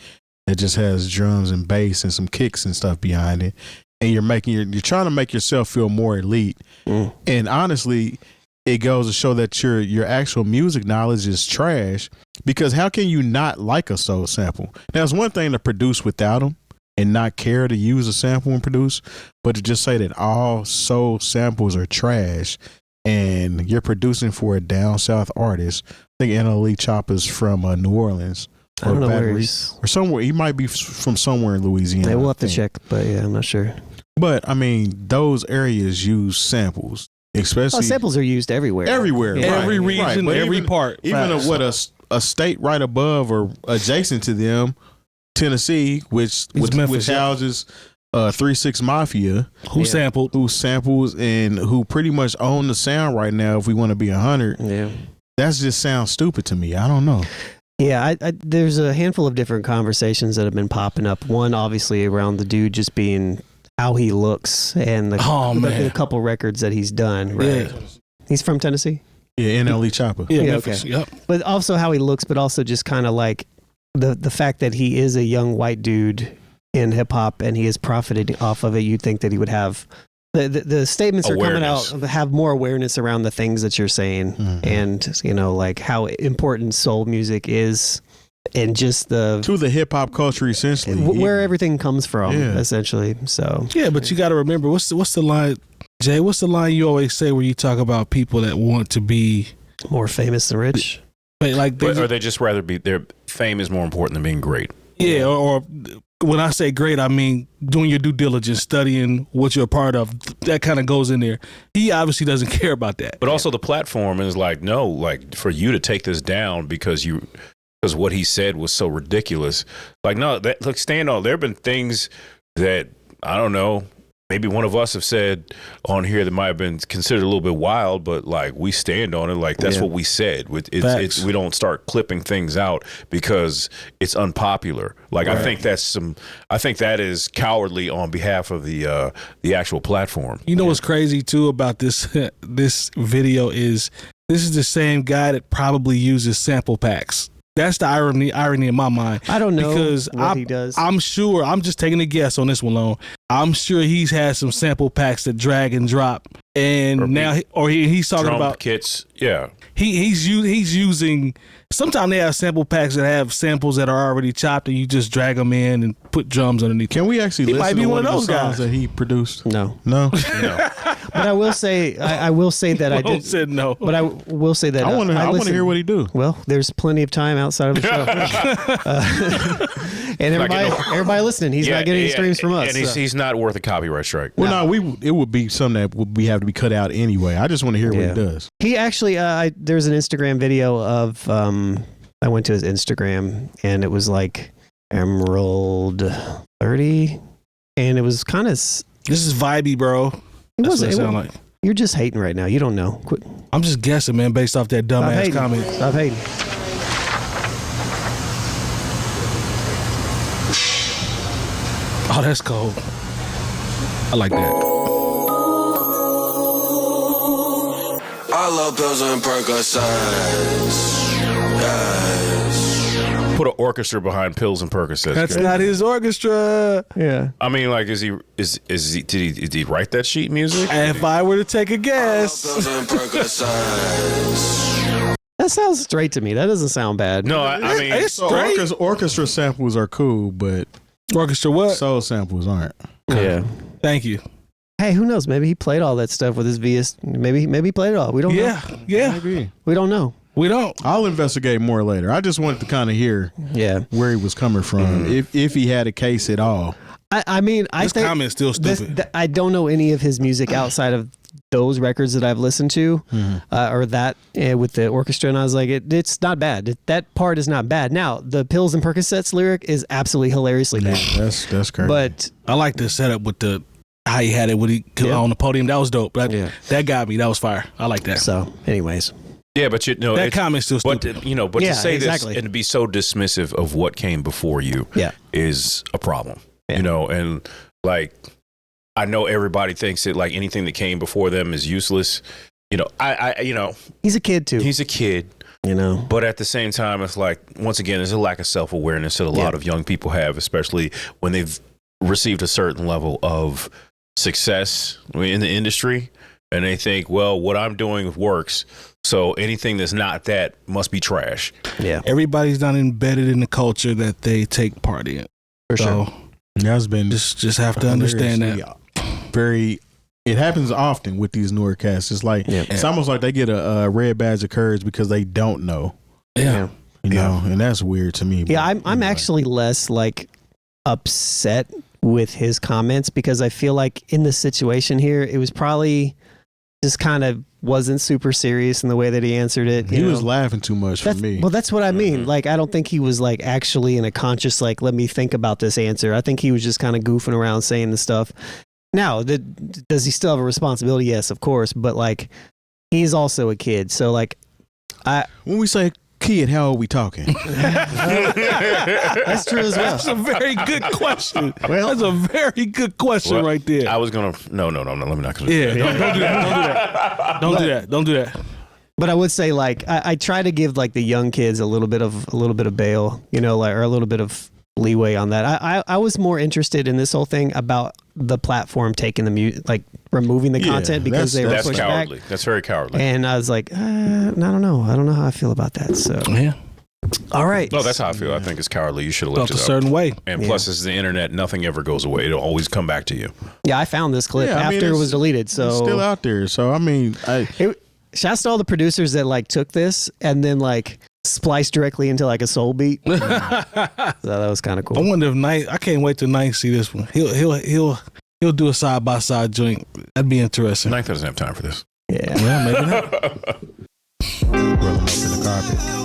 that just has drums and bass and some kicks and stuff behind it. And you're trying to make yourself feel more elite. And honestly, it goes to show that your actual music knowledge is trash, because how can you not like a soul sample? Now, it's one thing to produce without them and not care to use a sample and produce, but to just say that all soul samples are trash and you're producing for a down south artist. I think NLE Choppa's from New Orleans. I don't know where he's... Or somewhere. He might be from somewhere in Louisiana. Yeah, we'll have to check, but yeah, I'm not sure. But, I mean, those areas use samples. Especially samples are used everywhere. Everywhere. Yeah. Every region, every part. Even a state right above or adjacent to them, Tennessee, which houses 3-6 Mafia. Who samples and who pretty much own the sound right now, if we want to be 100. Yeah. That just sounds stupid to me. I don't know. Yeah, there's a handful of different conversations that have been popping up. One, obviously, around the dude just being how he looks and the couple records that he's done. Right? Yeah. He's from Tennessee? Yeah, NLE Choppa. Yeah, Memphis. Okay. Yep. But also how he looks, but also just kind of like the fact that he is a young white dude in hip hop and he is profiting off of it. You'd think that he would have the statements awareness. are coming out, have more awareness around the things that you're saying, and you know, like how important soul music is. And just to the hip hop culture, essentially, where everything comes from, essentially. So but you got to remember what's the line, Jay? What's the line you always say where you talk about people that want to be more famous than rich? Like, or they just rather be their fame is more important than being great. Yeah, or when I say great, I mean doing your due diligence, studying what you're a part of. That kind of goes in there. He obviously doesn't care about that. But also the platform is like, no, like for you to take this down because what he said was so ridiculous. Like, no, look, stand on. There have been things that, I don't know, maybe one of us have said on here that might have been considered a little bit wild, but like we stand on it. Like that's what we said. It's we don't start clipping things out because it's unpopular. Like I think that is cowardly on behalf of the actual platform. You know what's crazy too about this this video is this is the same guy that probably uses sample packs. That's the irony in my mind. I don't know because what he does. I'm sure. I'm just taking a guess on this one, Lone. I'm sure he's had some sample packs that drag and drop, and he's talking drum about kits. Yeah, he's using. Sometimes they have sample packs that have samples that are already chopped, and you just drag them in and put drums underneath. Can we actually He listen might be to one of the those songs guys. that he produced? No. But I will say, I will say that I Lone did. said no. But I will say that I want to listen- hear what he do. Well, there's plenty of time outside of the show, and everybody listening, he's not getting any streams from us. and he's not worth a copyright strike. Well, no, it would be something that we have to be cut out anyway. I just want to hear what he does. He actually, there's an Instagram video of. I went to his Instagram and it was like EMRLD, and it was kind of. This is vibey, bro. It wasn't. What it sound like. You're just hating right now. You don't know. Quit. I'm just guessing, man, based off that dumbass comment. Stop hating. Oh, that's cold. I like that. I love pills and Percocets. Yes. Put an orchestra behind pills and Percocets. That's not his orchestra. Yeah. I mean, like, did he write that sheet music? And if I were to take a guess, Pills and Percocets. That sounds straight to me. That doesn't sound bad. No, I mean, it's So straight. orchestra samples are cool, but Orchestra what? soul samples aren't. Yeah. Thank you. Hey, who knows? Maybe he played all that stuff with his VS. Maybe he played it all. We don't know. Yeah. Maybe. We don't know. We don't. I'll investigate more later. I just wanted to kind of hear where he was coming from, if he had a case at all. I mean, I This think comment's still stupid. I don't know any of his music outside of those records that I've listened to, or that with the orchestra, and I was like, it's not bad. That part is not bad. Now, the Pills and Percocets lyric is absolutely hilariously bad. That's crazy. But I like the setup with the how he had it when he on the podium. That was dope. That got me. That was fire. I like that. So, anyways. Yeah, but you know that comment's still stupid. But Yeah, to say exactly. this and to be so dismissive of what came before you is a problem. Yeah. You know, and like I know everybody thinks that like anything that came before them is useless. You know, I he's a kid too. He's a kid. You know, but at the same time, it's like once again, there's a lack of self-awareness that a lot of young people have, especially when they've received a certain level of success in the industry, and they think, well, what I'm doing works. So anything that's not that must be trash. Yeah. Everybody's not embedded in the culture that they take part in. For so sure. That's been just have to understand that. It happens often with these newer cats. It's like it's almost like they get a red badge of courage because they don't know. Yeah. You know, and that's weird to me. Yeah, I'm actually less like upset with his comments because I feel like in the situation here, it was probably just kind of wasn't super serious in the way that he answered it. He was laughing too much for me. Well, that's what I mean. Like, I don't think he was like actually in a conscious, like, let me think about this answer. I think he was just kind of goofing around saying the stuff. Now, does he still have a responsibility? Yes, of course. But like, he's also a kid. So like, when we say kid, how are we talking? That's true as well. That's a very good question. That's a very good question right there. I was gonna no. Let me not. Don't do that. Don't do that. But I would say, like, I try to give like the young kids a little bit of bail, you know, like, or a little bit of leeway on that. I was more interested in this whole thing about the platform taking the removing the content because they were pushed cowardly. back. That's very cowardly. And I was like, I don't know. I don't know how I feel about that. So yeah. All right. No, that's how I feel. I think it's cowardly. You should have left Felt it a certain way. And plus, it's the internet. Nothing ever goes away. It'll always come back to you. Yeah, I found this clip after it was deleted. So it's still out there. So I mean, shouts to all the producers that like took this and then like spliced directly into like a soul beat. So that was kind of cool. I wonder if Knight. I can't wait till Knight see this one. He'll do a side by side joint. That'd be interesting. Knight doesn't have time for this. Yeah, maybe not.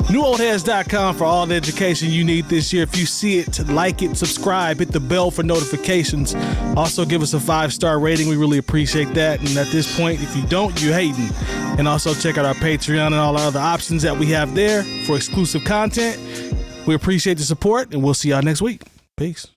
NewOldHeads.com for all the education you need this year. If you see it, like it, subscribe, hit the bell for notifications. Also, give us a 5-star rating. We really appreciate that. And at this point, if you don't, you're hating. And also check out our Patreon and all our other options that we have there for exclusive content. We appreciate the support, and we'll see y'all next week. Peace.